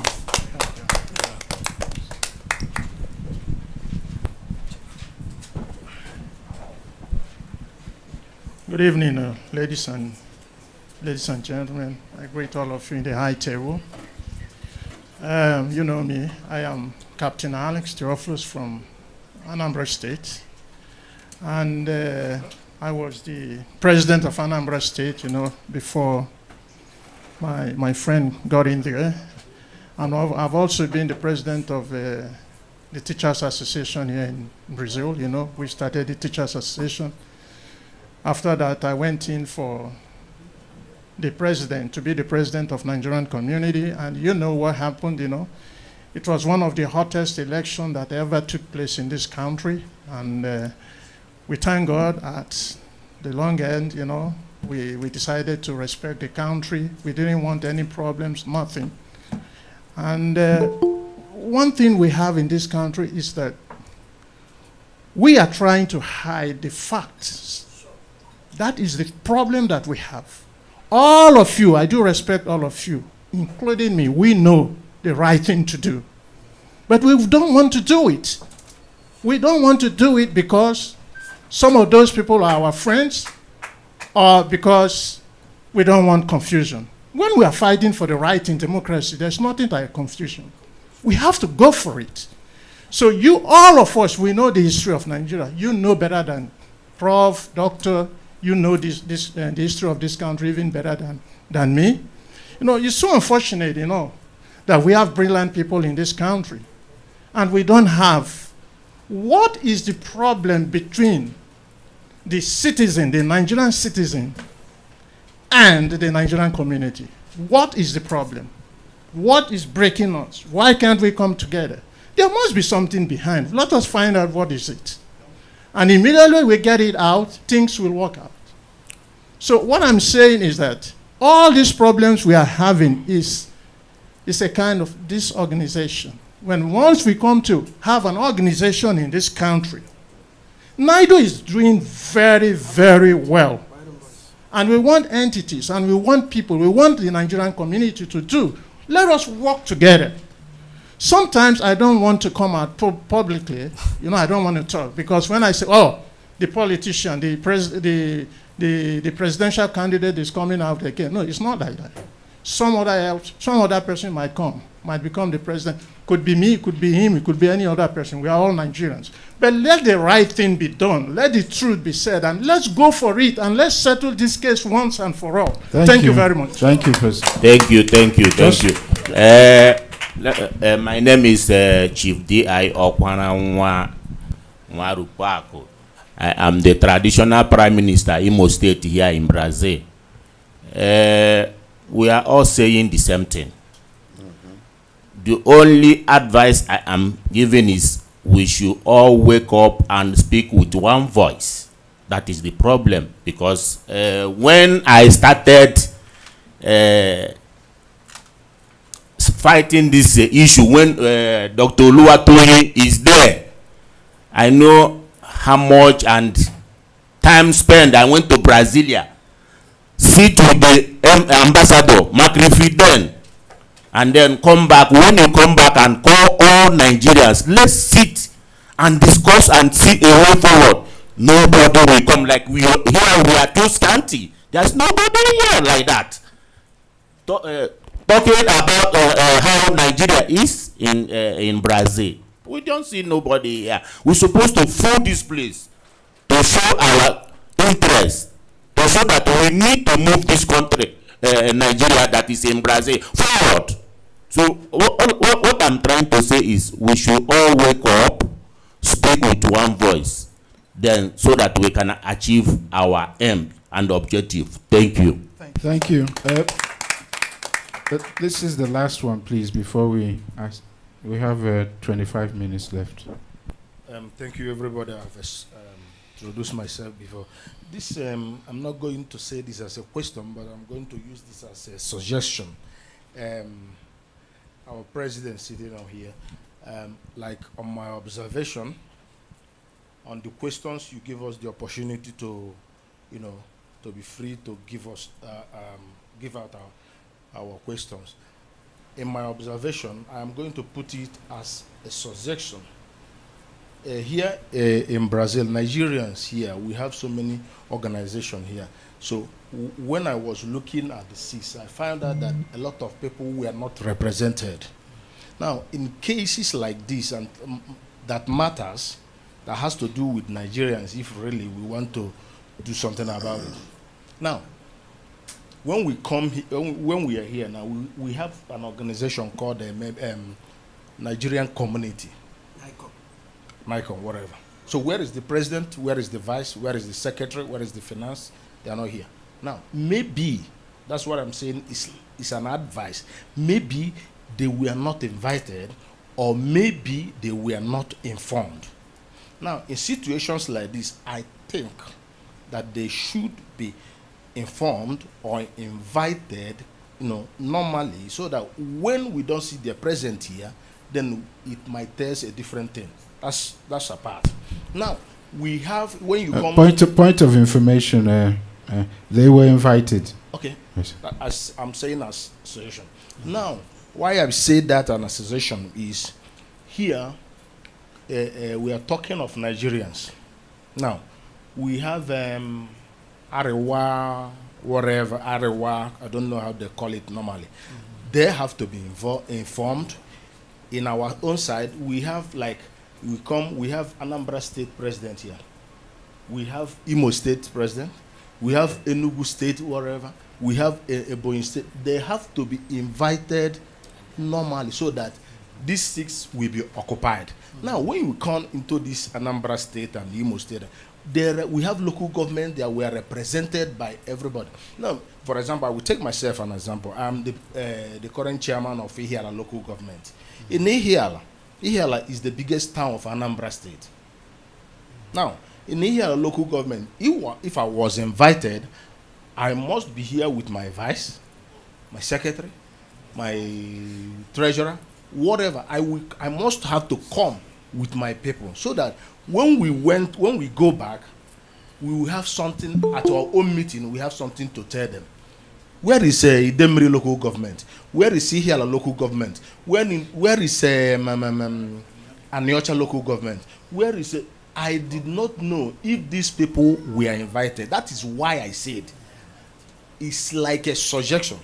Good evening, ladies and gentlemen. I greet all of you in the high table. You know me. I am Captain Alex Theophilus from Anambra State, and I was the president of Anambra State, before my friend got in there. And I've also been the president of the Teachers Association here in Brazil. We started the Teachers Association. After that, I went in to be the president of Nigerian community, and you know what happened, It was one of the hottest elections that ever took place in this country, and we thank God at the long end, we decided to respect the country. We didn't want any problems, nothing. And one thing we have in this country is that we are trying to hide the facts. That is the problem that we have. All of you, I do respect all of you, including me, we know the right thing to do. But we don't want to do it. We don't want to do it because some of those people are our friends, or because we don't want confusion. When we are fighting for the right in democracy, there's nothing like confusion. We have to go for it. So all of us, we know the history of Nigeria. You know better than Prof, Doctor, you know the history of this country even better than me. It's so unfortunate, that we have brilliant people in this country, and we don't have. What is the problem between the citizen, the Nigerian citizen, and the Nigerian community? What is the problem? What is breaking us? Why can't we come together? There must be something behind. Let us find out what is it. And immediately we get it out, things will work out. So what I'm saying is that all these problems we are having is a kind of disorganization. once we come to have an organization in this country, NIDO is doing very, very well. And we want entities, and we want people, we want the Nigerian community to do. Let us work together. Sometimes I don't want to come out publicly, I don't want to talk, because when I say, oh, the politician, the presidential candidate is coming out again. No, it's not like that. Some other person might become the president. Could be me, could be him, it could be any other person. We are all Nigerians. But let the right thing be done. Let the truth be said, and let's go for it, and let's settle this case once and for all. Thank you very much. Thank you, President. Thank you. My name is Chief D.I. Okwana Nwarupako. I am the traditional Prime Minister Imo State here in Brazil. We are all saying the same thing. The only advice I am giving is we should all wake up and speak with one voice. That is the problem, because when I started fighting this issue, when Dr. Oluwatoyin is there, I know how much and time spent. I went to Brasilia, sit with the ambassador Makrifi then, and then come back. When you come back and call all Nigerians, let's sit and discuss and see a way forward. Nobody will come like we are here. We are too scanty. There's nobody here like that. Talking about how Nigeria is in Brazil, we don't see nobody here. We're supposed to fill this place to show our interest, to show that we need to move this country, Nigeria that is in Brazil, forward. So what I'm trying to say is we should all wake up, speak with one voice, then so that we can achieve our aim and objective. Thank you. Thank you. This is the last one, please, before we ask. We have 25 minutes left. Thank you, everybody. I've introduced myself before. This, I'm not going to say this as a question, but I'm going to use this as a suggestion. Our president sitting on here, like on my observation, on the questions, you give us the opportunity to, to be free to give us, give out our questions. In my observation, I am going to put it as a suggestion. Here in Brazil, Nigerians here, we have so many organizations here. So when I was looking at the CIS, I found out that a lot of people were not represented. Now, in cases like this, and that matters, that has to do with Nigerians, if really we want to do something about it. Now, when we come, when we are here now, we have an organization called the Nigerian Community. NICOM, whatever. So where is the president? Where is the vice? Where is the secretary? Where is the finance? They are not here. Now, maybe, that's what I'm saying, is an advice. Maybe they were not invited, or maybe they were not informed. Now, in situations like this, I think that they should be informed or invited, normally, so that when we don't see their presence here, then it might tell us a different thing. That's a part. Now, we have, when you come... Point of information, they were invited. Okay. Yes. As I'm saying as suggestion. Now, why I say that an association is, here, we are talking of Nigerians. Now, we have Arewa, whatever, Arewa, I don't know how they call it normally. They have to be informed. In our own side, we have we have Anambra State President here. We have Imo State President. We have Enugu State, whatever. We have Ebonyi State. They have to be invited normally so that these 6 will be occupied. Now, when we come into this Anambra State and Imo State, we have local government that were represented by everybody. Now, for example, I will take myself an example. I'm the current chairman of Ihiala local government. In Ihiala is the biggest town of Anambra State. Now, in Ihiala local government, if I was invited, I must be here with my vice, my secretary, my treasurer, whatever, I must have to come with my people, so that when we go back, we will have something at our own meeting. We have something to tell them. Where is Idemri local government? Where is Ihiala local government? Where is Aniocha local government? Where is I did not know if these people were invited. That is why I said it's like a suggestion.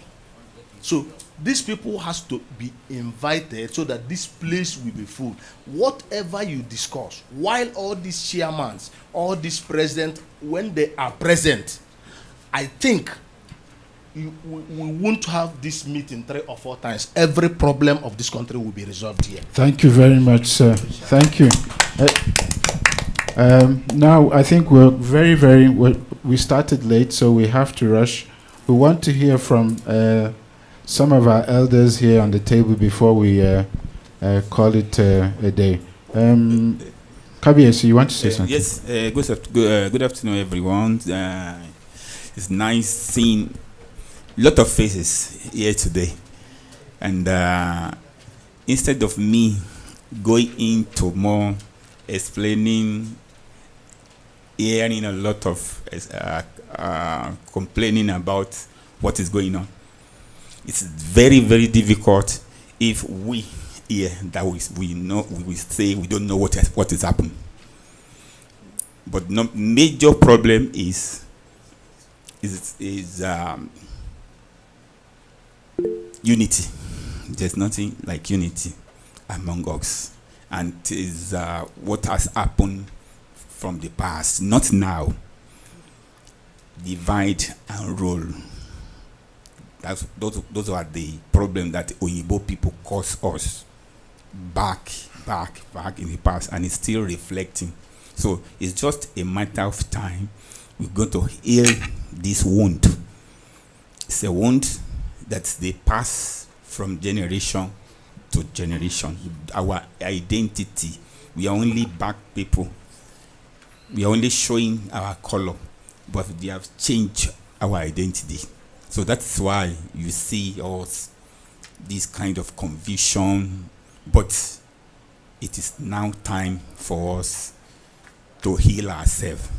So these people has to be invited so that this place will be full. Whatever you discuss, while all these chairmen, all these presidents, when they are present, I think we won't have this meeting 3 or 4 times. Every problem of this country will be resolved here. Thank you very much, sir. Thank you. Now, I think we're we started late, so we have to rush. We want to hear from some of our elders here on the table before we call it a day. Kabiesi, you want to say something? Yes, good afternoon, everyone. It's nice seeing a lot of faces here today. And instead of me going into more explaining, hearing a lot of complaining about what is going on, it's very, very difficult if we here that we know we say we don't know what is happening. But no major problem is unity. There's nothing like unity among us, and it is what has happened from the past, not now. Divide and rule. Those are the problems that Oyibo people cause us back in the past, and it's still reflecting. So it's just a matter of time. We're going to heal this wound. It's a wound that they pass from generation to generation. Our identity, we are only black people. We are only showing our color, but they have changed our identity. So that's why you see us this kind of confusion. But it is now time for us to heal ourselves.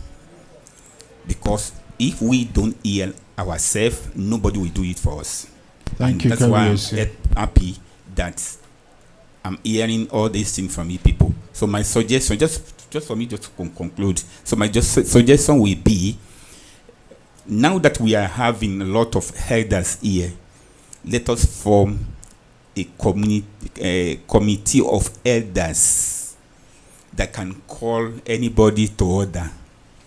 Because if we don't heal ourselves, nobody will do it for us. Thank you. That's why I'm happy that I'm hearing all these things from you people. So my suggestion, just for me just to conclude, so my suggestion will be, now that we are having a lot of elders here, let us form a committee of elders that can call anybody to order,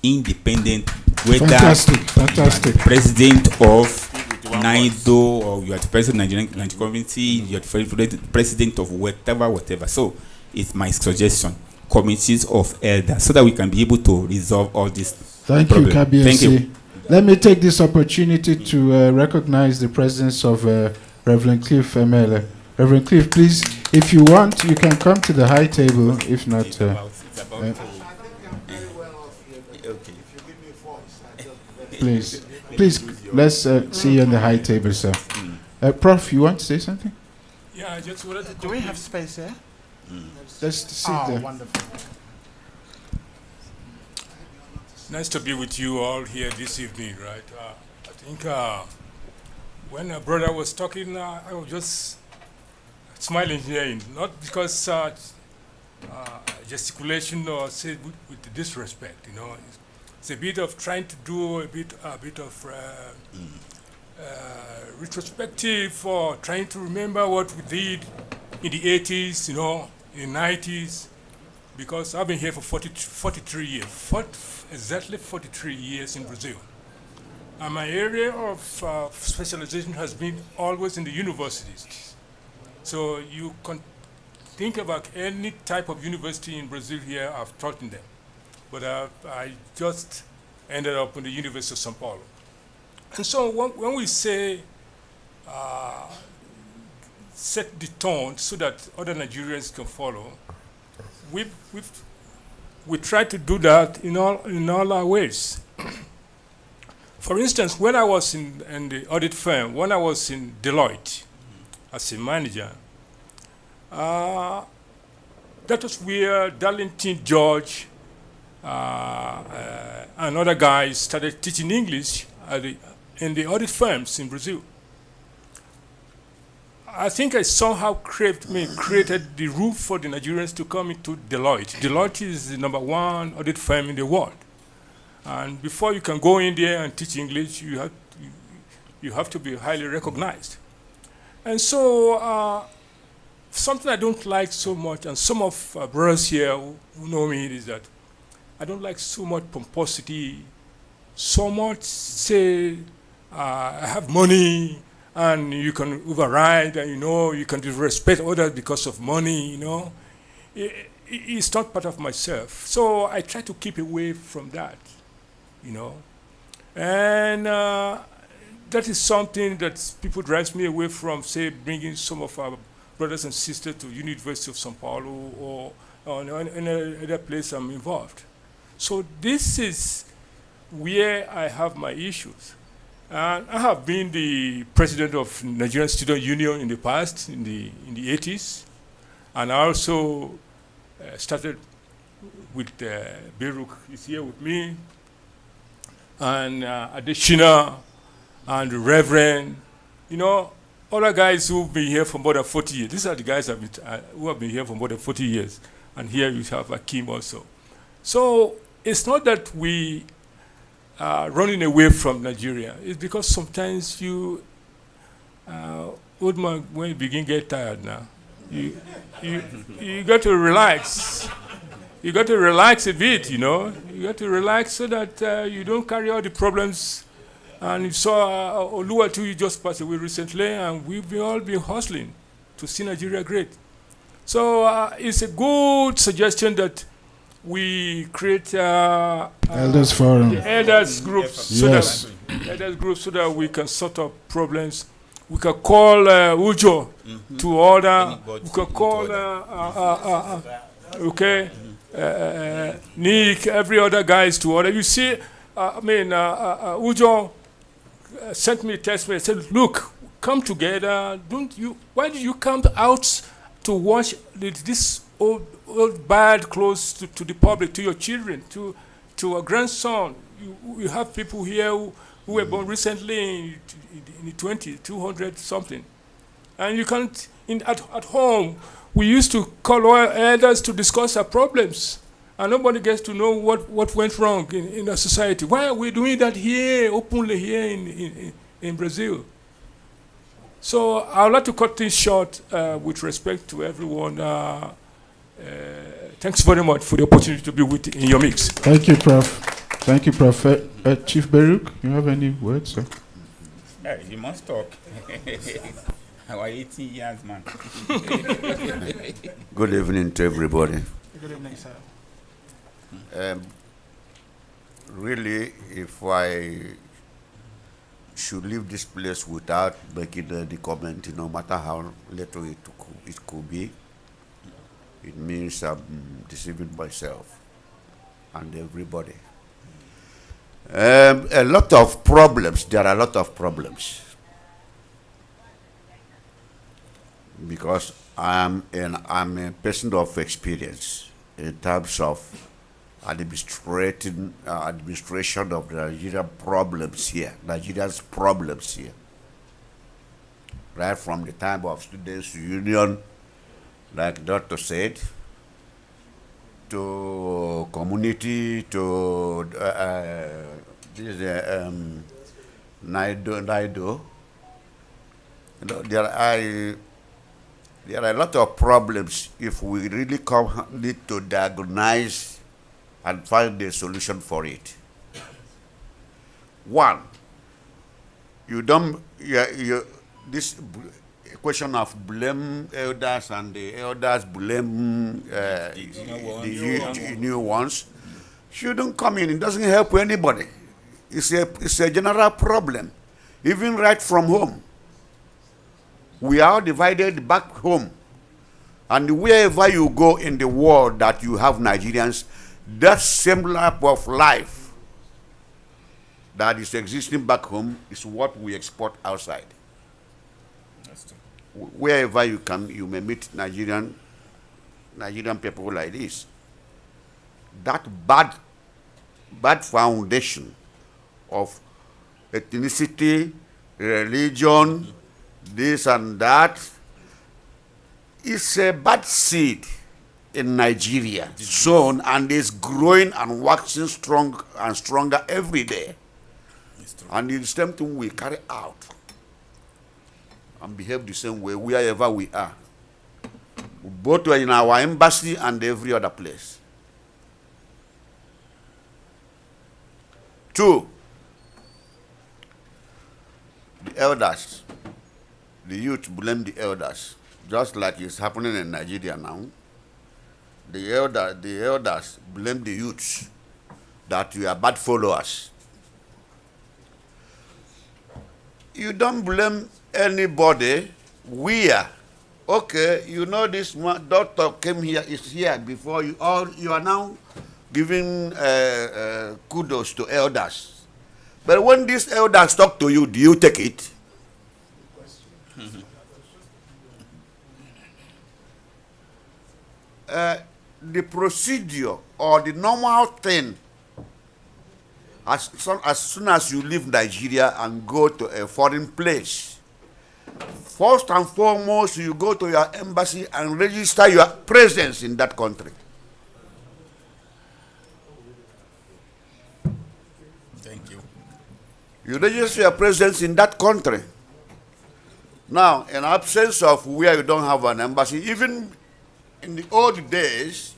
independent, whether fantastic. President of NIDO, or you are the president of Nigerian community, you are the president of whatever. So it's my suggestion, committees of elders, so that we can be able to resolve all this. Thank you, Kabiesi. Thank you. Let me take this opportunity to recognize the presence of Reverend Cliff Emele. Reverend Cliff, please, if you want, you can come to the high table. If not, please, let's see you on the high table, sir. Prof, you want to say something? Yeah, I just wanted to. Do we have space here? Just sit there. Wonderful. Nice to be with you all here this evening, right? I think when a brother was talking, I was just smiling hearing, not because gesticulation or say with disrespect, you know. It's a bit of trying to do a bit of retrospective, or trying to remember what we did in the 80s, you know, in the 90s, because I've been here for 43 years, exactly 43 years in Brazil. And my area of specialization has been always in the universities. So you can think about any type of university in Brazil here, I've taught in them. But I just ended up in the University of São Paulo. And so when we say set the tone so that other Nigerians can follow, we try to do that in all our ways. For instance, when I was in the audit firm, when I was in Deloitte as a manager, That was where Darlington George and other guys started teaching English in the audit firms in Brazil. I think I somehow created the roof for the Nigerians to come into Deloitte. Deloitte is the #1 audit firm in the world. And before you can go in there and teach English, you have to be highly recognized. And so something I don't like so much, and some of brothers here who know me, is that I don't like so much pomposity, so much say, I have money, and you can override, and you can disrespect others because of money, It's not part of myself. So I try to keep away from that, And that is something that people drives me away from, say, bringing some of our brothers and sisters to University of São Paulo or any other place I'm involved. So this is where I have my issues. And I have been the president of Nigerian Student Union in the past, in the 80s. And I also started with Baruch is here with me, and Adeshina, and the Reverend, other guys who've been here for more than 40 years. These are the guys who have been here for more than 40 years. And here you have Akim also. So it's not that we are running away from Nigeria. It's because sometimes you, old man, when you begin to get tired now, you got to relax. You got to relax a bit, You got to relax so that you don't carry all the problems. And you saw Oluwatu, you just passed away recently, and we've all been hustling to see Nigeria great. So it's a good suggestion that we create Elders Forum. The elders groups, Yes. so that we can sort out problems. We can call Ujo to order. We can call Nick, every other guys to order. You see, Ujo sent me a text message, said, look, come together. Why do you come out to watch this old bad clothes to the public, to your children, to a grandson? You have people here who were born recently in the 20s, 200 something. And you can't, at home, we used to call our elders to discuss our problems. And nobody gets to know what went wrong in our society. Why are we doing that here, openly here in Brazil? So I would like to cut this short with respect to everyone. Thanks very much for the opportunity to be in your mix. Thank you, Prof. Thank you, Prof. Chief Baruch, you have any words, sir? Yeah, you must talk. Our 18 years, man. Good evening to everybody. Good evening, sir. Really, if I should leave this place without making the comment, no matter how little it could be, it means I'm deceiving myself and everybody. A lot of problems, there are a lot of problems. Because I'm a person of experience in terms of administration of the Nigerian problems here, Nigeria's problems here. Right from the time of Students' Union, like Dr. said, to community, to Naido. There are a lot of problems if we really need to diagnose and find a solution for it. One, this question of blame elders and the elders blame the new ones shouldn't come in. It doesn't help anybody. It's a general problem, even right from home. We are divided back home. And wherever you go in the world that you have Nigerians, that same type of life that is existing back home is what we export outside. wherever you come, you may meet Nigerian people like this. That bad foundation of ethnicity, religion, this and that, is a bad seed in Nigeria, sown and is growing and waxing strong and stronger every day. And the same thing we carry out and behave the same way wherever we are, both in our embassy and every other place. 2, the elders, the youth blame the elders, just like it's happening in Nigeria now. The elders blame the youths that we are bad followers. You don't blame anybody. We are. Okay, you know this doctor came here, is here before you, or you are now giving kudos to elders. But when these elders talk to you, do you take it? The procedure or the normal thing, as soon as you leave Nigeria and go to a foreign place, first and foremost, you go to your embassy and register your presence in that country. Thank you. You register your presence in that country. Now, in absence of where you don't have an embassy, even in the old days,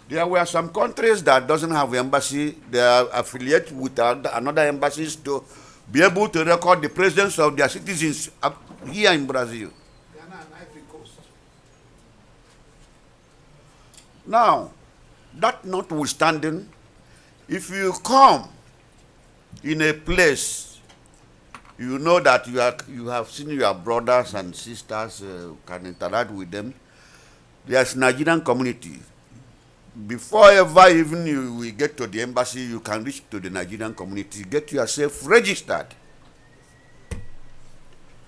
there were some countries that doesn't have embassy. They are affiliated with another embassies to be able to record the presence of their citizens here in Brazil. Now, that notwithstanding, if you come in a place, you know that you have seen your brothers and sisters, can interact with them. There's Nigerian community. Before ever even you will get to the embassy, you can reach to the Nigerian community, get yourself registered.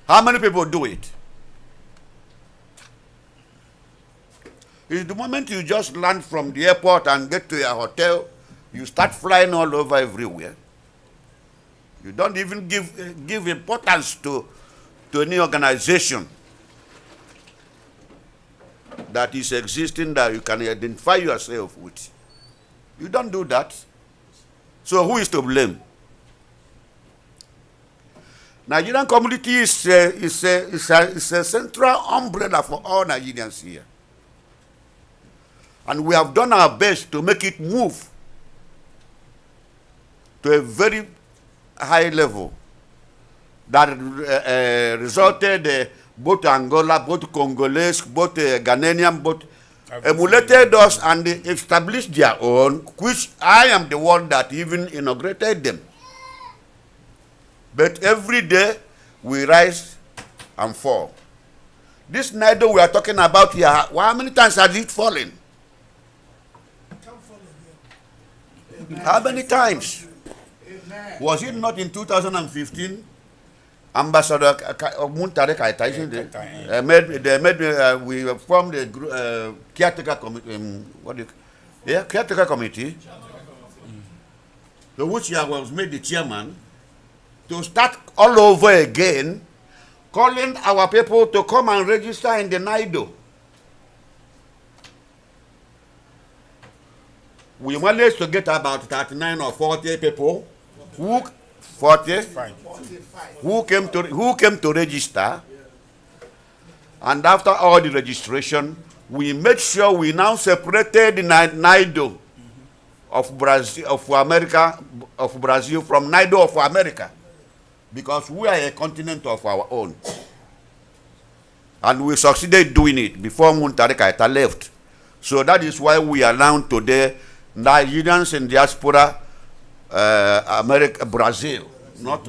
How many people do it? It's the moment you just land from the airport and get to your hotel, you start flying all over everywhere. You don't even give importance to any organization that is existing that you can identify yourself with. You don't do that. So who is to blame? Nigerian community is a central umbrella for all Nigerians here. And we have done our best to make it move to a very high level that resulted both Angola, both Congolese, both Ghanaian, both emulated us and established their own, which I am the one that even inaugurated them. But every day we rise and fall. This Nido we are talking about here, how many times has it fallen? How many times? Was it not in 2015? Ambassador Muntare Kaita, isn't it? We formed a caretaker committee. Caretaker committee, to which I was made the chairman, to start all over again, calling our people to come and register in the NIDO. We managed to get about 39 or 40 people who came to register, and after all the registration, we made sure we now separated the NIDO of Brazil from NIDO of America, because we are a continent of our own, and we succeeded doing it before Muntare Kaita left. So that is why we are now today Nigerians in diaspora. Brazil, not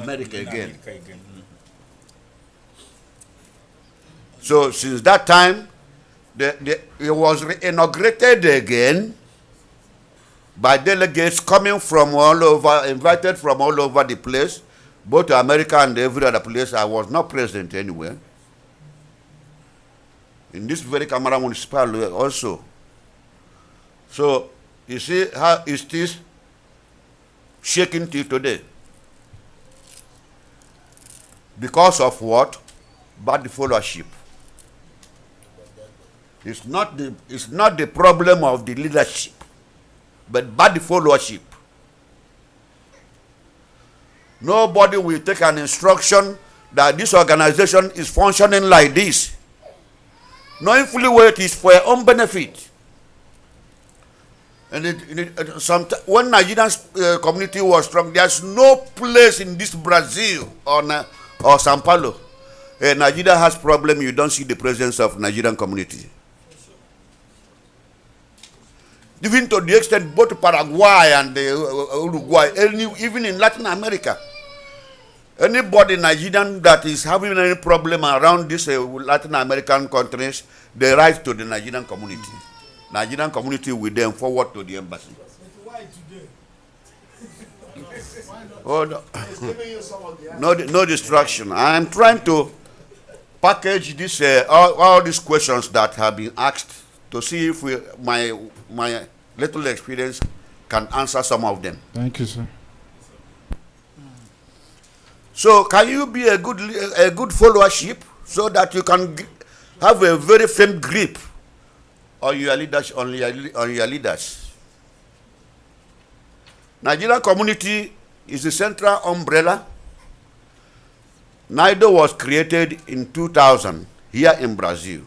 America again. So since that time, it was inaugurated again by delegates coming from all over, invited from all over the place, both America and every other place. I was not present anywhere. in this very Câmara Municipal also. So, you see how is this shaking till today? Because of what? Bad followership. It's not the problem of the leadership, but bad followership. Nobody will take an instruction that this organization is functioning like this, knowing fully well it is for your own benefit. And when Nigerian community was strong, there's no place in this Brazil or Sao Paulo. Nigeria has problem, you don't see the presence of Nigerian community. Even to the extent both Paraguay and Uruguay, even in Latin America, anybody Nigerian that is having any problem around these Latin American countries, they write to the Nigerian community. Nigerian community will then forward to the embassy. Oh, no. No distraction. I am trying to package this all these questions that have been asked to see if my little experience can answer some of them. Thank you, sir. So, can you be a good followership so that you can have a very firm grip on your leaders? Nigerian community is the central umbrella. NIDO was created in 2000 here in Brazil.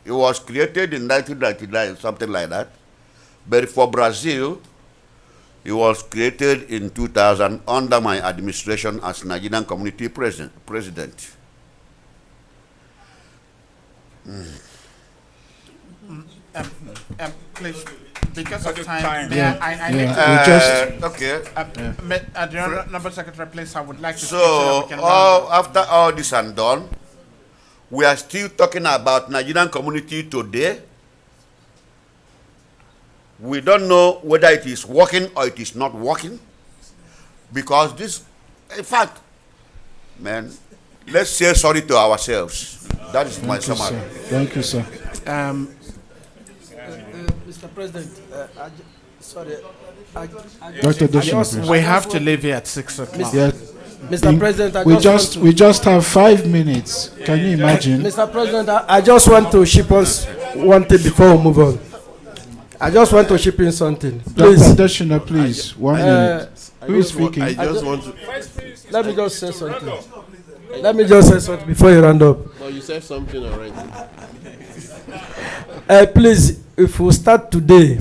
It was created in 1999, something like that. But for Brazil, it was created in 2000 under my administration as Nigerian community president. Please, because of time, I need to. Okay. Number Secretary, please, I would like to. So, after all this and done, we are still talking about Nigerian community today. We don't know whether it is working or it is not working, because this, in fact, man, let's say sorry to ourselves. That is my summary. Thank you, sir. Mr. President, Dr. We have to leave here at 6 o'clock. Yeah. Mr. President, we just have 5 minutes. Can you imagine? Mr. President, I just want to ship us one thing before we move on. I just want to ship in something. Please. Please. 1 minute. Who is speaking? I just want to. Let me just say something. Let me just say something before you round up. Well, you said something already. Please, if we start today,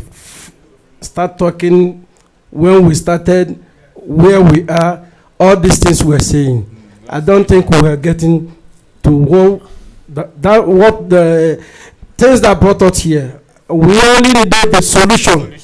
start talking when we started, where we are, all these things we're saying. I don't think we are getting to what the things that brought us here. We only needed a solution.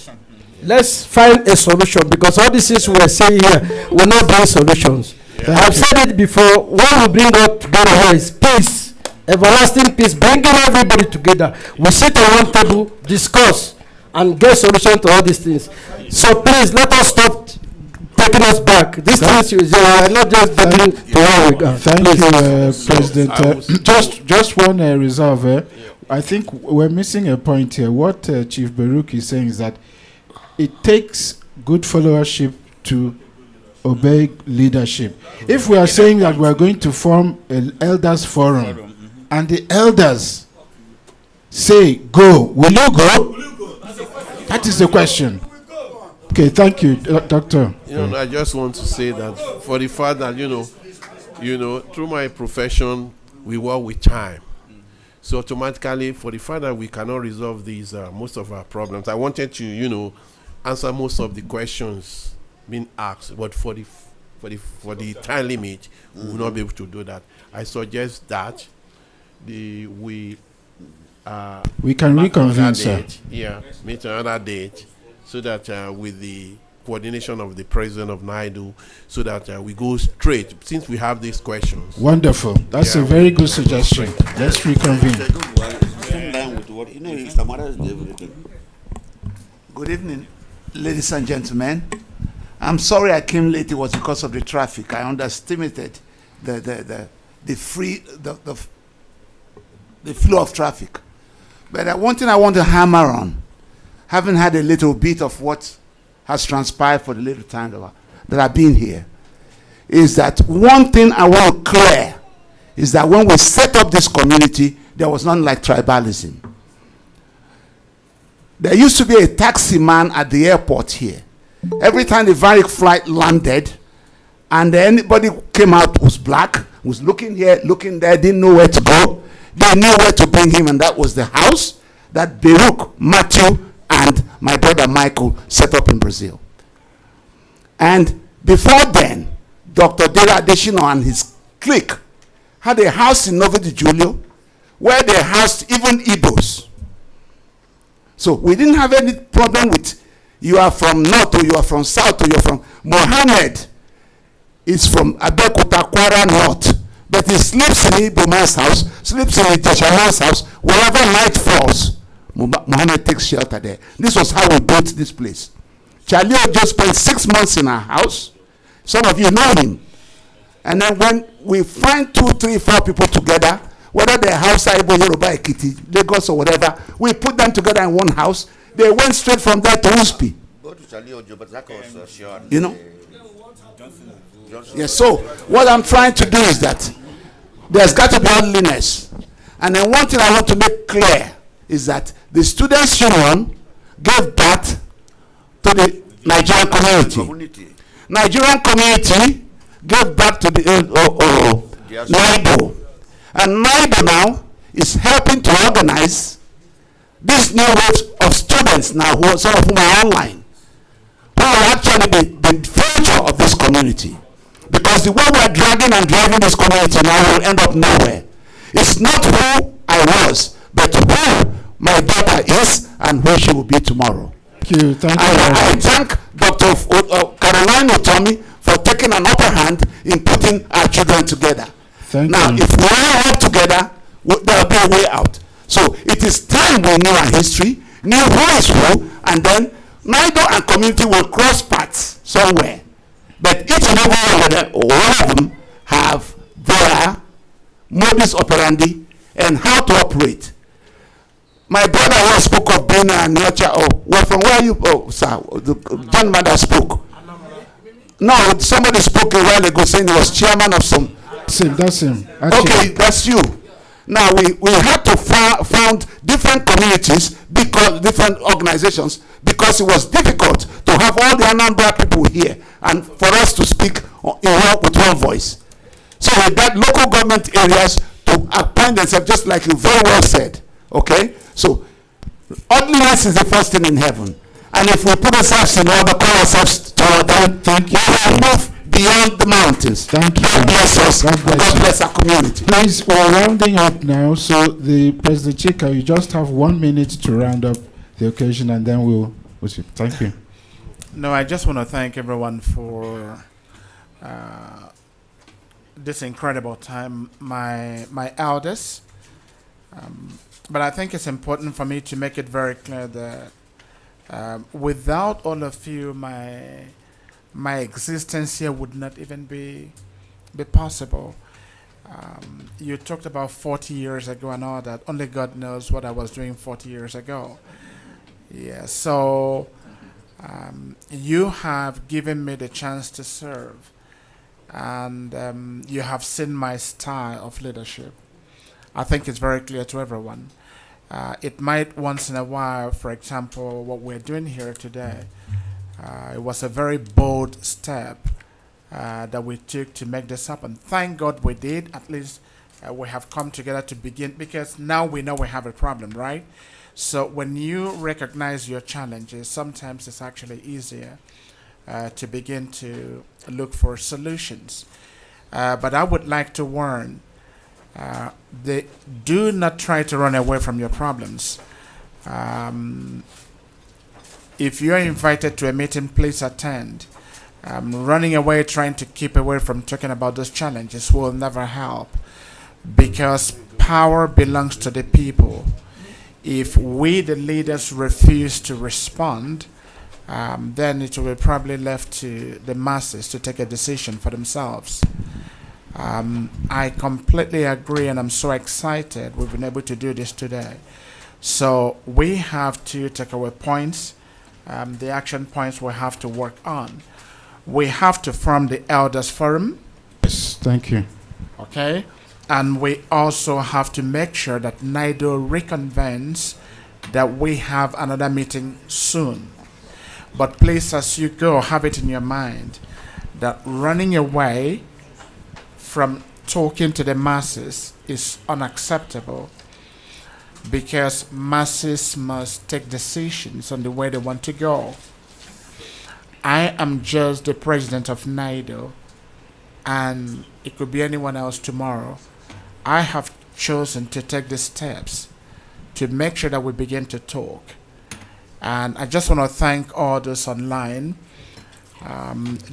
Let's find a solution, because all these things we're saying here will not bring solutions. I've said it before. What we bring up together here is peace, everlasting peace, bringing everybody together. We sit at one table, discuss, and get solution to all these things. So please, let us stop taking us back. These things are not just getting to where we go. Thank you, President. Just one reserve. I think we're missing a point here. What Chief Baruch is saying is that it takes good followership to obey leadership. If we are saying that we are going to form an elders forum, and the elders say go, will you go? That is the question. Okay, thank you, Doctor. I just want to say that for the fact that through my profession we work with time. So automatically, for the fact that we cannot resolve these most of our problems, I wanted to answer most of the questions being asked, but for the time limit, we will not be able to do that. I suggest that we can reconvene, sir. Yeah, meet another date, so that with the coordination of the president of NIDO, so that we go straight, since we have these questions. Wonderful. That's a very good suggestion. Let's reconvene. Good evening, ladies and gentlemen. I'm sorry I came late. It was because of the traffic. I underestimated the the flow of traffic. But one thing I want to hammer on, having had a little bit of what has transpired for the little time that I've been here, is that one thing I want to clear is that when we set up this community, there was nothing like tribalism. There used to be a taxi man at the airport here. Every time the Varik flight landed, and anybody came out was black, was looking here, looking there, didn't know where to go. They knew where to bring him, and that was the house that Baruch, Matthew, and my brother Michael set up in Brazil. And before then, Dr. Dera Adeshino and his clique had a house in Novo de Julio where they housed even Igbos. So we didn't have any problem with you are from north or you are from south or you're from Mohammed is from Abeokuta, Kwara North, but he sleeps in Igbo man's house, sleeps in Ijesha man's house. Wherever night falls, Mohammed takes shelter there. This was how we built this place. Charlie just spent 6 months in our house. Some of you know him. And then when we find 2, 3, 4 people together, whether they're Hausa, Igbo, Yoruba, Ekiti, Lagos, or whatever, we put them together in one house. They went straight from there to Uspi. Go to Charlie Ojo, but that was sure. You know? Yes, so what I'm trying to do is that there's got to be orderliness. And then one thing I want to make clear is that the Students' Union gave birth to the Nigerian community. Nigerian community gave birth to the NIBO. And NIBO now is helping to organize this new wave of students now, who some of whom are online, who are actually the future of this community. Because the way we're dragging and driving this community now will end up nowhere. It's not who I was, but who my daughter is and who she will be tomorrow. Thank you. Thank you. I thank Dr. Caroline Otomi for taking an upper hand in putting our children together. Now, if we all work together, there will be a way out. So it is time we knew our history, knew who is who, and then NIDO and community will cross paths somewhere. But each and every one of them have their modus operandi and how to operate. My brother who spoke of being a nurture, well, from where you, sir, the gentleman that spoke. No, somebody spoke a while ago saying he was chairman of some. That's him. Okay, that's you. Now we had to found different communities, because different organizations, because it was difficult to have all the Anambra people here and for us to speak with one voice. So we got local government areas to appoint themselves, just like you very well said. Okay, so orderliness is the first thing in heaven, and if we put ourselves in order, call ourselves to order, we will move beyond the mountains. Thank you. God bless us. God bless our community. Please, we're rounding up now. So the President Chika, you just have 1 minute to round up the occasion, and then we'll see. Thank you. No, I just want to thank everyone for this incredible time. My elders, but I think it's important for me to make it very clear that without all of you, my existence here would not even be possible. You talked about 40 years ago and all that. Only God knows what I was doing 40 years ago. Yeah, so you have given me the chance to serve, and you have seen my style of leadership. I think it's very clear to everyone. It might once in a while, for example, what we're doing here today, it was a very bold step that we took to make this happen. Thank God we did. At least we have come together to begin, because now we know we have a problem, right? So when you recognize your challenges, sometimes it's actually easier to begin to look for solutions. But I would like to warn, do not try to run away from your problems. If you're invited to a meeting, please attend. Running away, trying to keep away from talking about those challenges will never help, because power belongs to the people. If we, the leaders, refuse to respond, then it will be probably left to the masses to take a decision for themselves. I completely agree, and I'm so excited we've been able to do this today. So we have to take away points, the action points we have to work on. We have to form the Elders Forum. Yes, thank you. Okay? And we also have to make sure that NIDO reconvenes, that we have another meeting soon. But please, as you go, have it in your mind that running away from talking to the masses is unacceptable, because masses must take decisions on the way they want to go. I am just the president of NIDO, and it could be anyone else tomorrow. I have chosen to take the steps to make sure that we begin to talk. And I just want to thank all those online.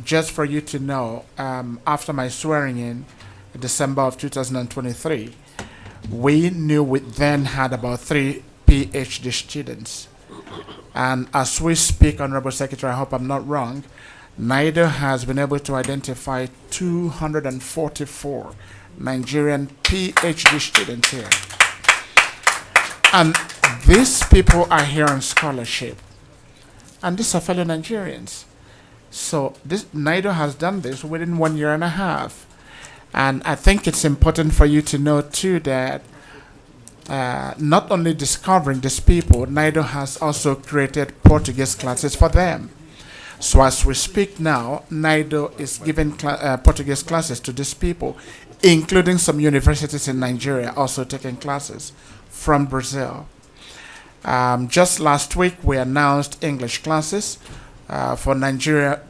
Just for you to know, after my swearing in December of 2023, we knew we then had about 3 PhD students. And as we speak, Honorable Secretary, I hope I'm not wrong, NIDO has been able to identify 244 Nigerian PhD students here. And these people are here on scholarship. And these are fellow Nigerians. So this NIDO has done this within 1.5 years. And I think it's important for you to know too that not only discovering these people, NIDO has also created Portuguese classes for them. So as we speak now, NIDO is giving Portuguese classes to these people, including some universities in Nigeria also taking classes from Brazil. Just last week, we announced English classes for Nigeria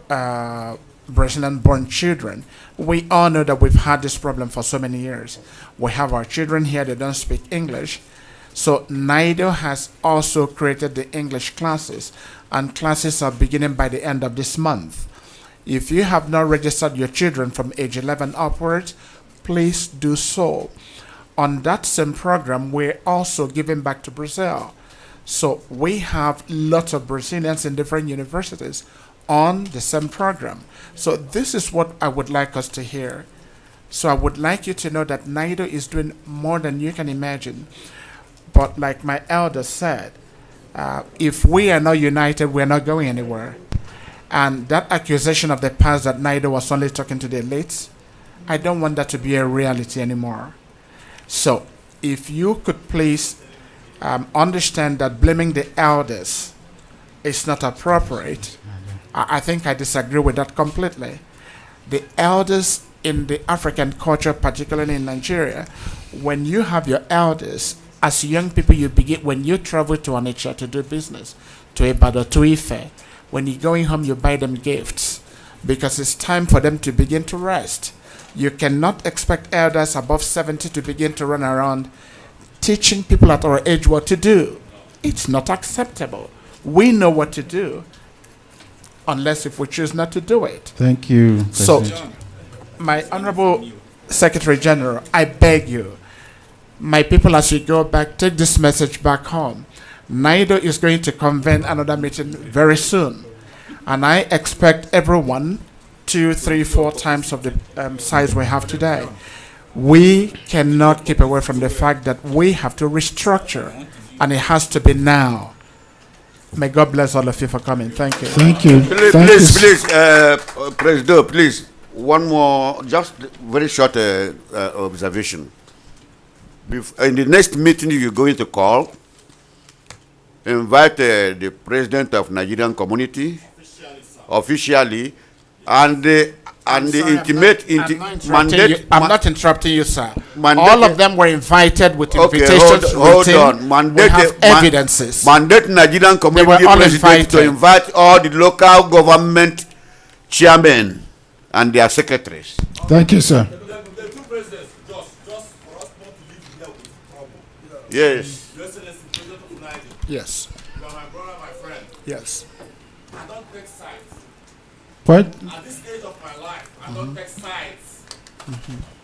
Brazilian-born children. We all know that we've had this problem for so many years. We have our children here, they don't speak English. So NIDO has also created the English classes, and classes are beginning by the end of this month. If you have not registered your children from age 11 upwards, please do so. On that same program, we're also giving back to Brazil. So we have lots of Brazilians in different universities on the same program. So this is what I would like us to hear. So I would like you to know that NIDO is doing more than you can imagine. But like my elder said, if we are not united, we're not going anywhere. And that accusation of the past that NIDO was only talking to the elites, I don't want that to be a reality anymore. So if you could please understand that blaming the elders is not appropriate. I think I disagree with that completely. The elders in the African culture, particularly in Nigeria, when you have your elders, as young people, you begin, when you travel to Onitsha to do business, to Ibadan, to Ife, when you're going home, you buy them gifts because it's time for them to begin to rest. You cannot expect elders above 70 to begin to run around teaching people at our age what to do. It's not acceptable. We know what to do, unless if we choose not to do it. Thank you, President. So, my Honorable Secretary General, I beg you, my people, as you go back, take this message back home. NIDO is going to convene another meeting very soon. And I expect everyone 2, 3, 4 times of the size we have today. We cannot keep away from the fact that we have to restructure, and it has to be now. May God bless all of you for coming. Thank you. Thank you. Please, President, please, one more, just very short observation. In the next meeting you're going to call, invite the president of Nigerian community officially, and intimate mandate. I'm not interrupting you, sir. All of them were invited with invitations. Hold on. Mandate, we have evidences. Mandate Nigerian community president to invite all the local government chairmen and their secretaries. Thank you, sir. Yes. Yes. You are my brother, my friend. Yes. I don't take sides. What? At this stage of my life, I don't take sides.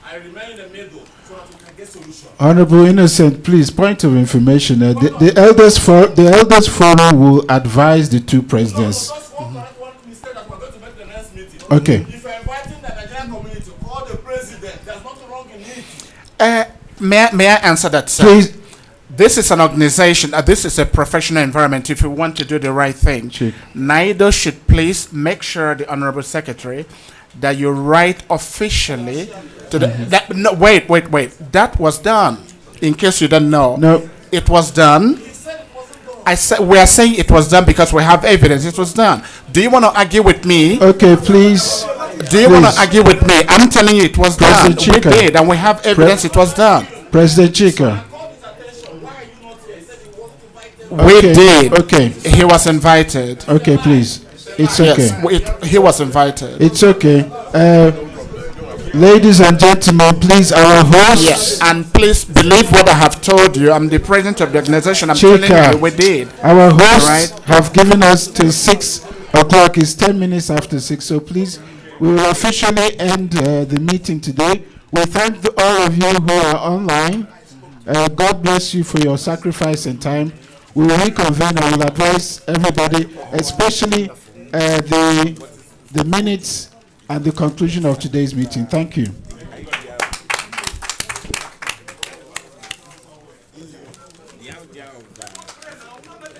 I remain in the middle so that we can get solutions. Honorable Innocent, please, point of information. The elders forum will advise the two presidents. One mistake that we're going to make the next meeting. Okay. If you're inviting the Nigerian community, call the president president. There's nothing wrong in it. May I answer that, sir? Please. This is an organization, this is a professional environment. If you want to do the right thing, NIDO should please make sure, the Honorable Secretary, that you write officially to the. No, wait. That was done. In case you don't know, no, it was done. I said we are saying it was done because we have evidence. It was done. Do you want to argue with me? Okay, please. Do you want to argue with me? I'm telling you, it was President done. Chika. We did, and we have evidence. It was done. President Chika. We Okay, did. okay. He was invited. Okay, please. It's okay. Yes, he was invited. It's okay. Ladies and gentlemen, please, our hosts. Yes, and please believe what I have told you. I'm the president of the organization. I'm Chika, telling you, we did. Our hosts Right. have given us till 6 o'clock. It's 10 minutes after 6. So please, we will officially end the meeting today. We thank all of you who are online. God bless you for your sacrifice and time. We will reconvene. I will advise everybody, especially the minutes and the conclusion of today's meeting. Thank you.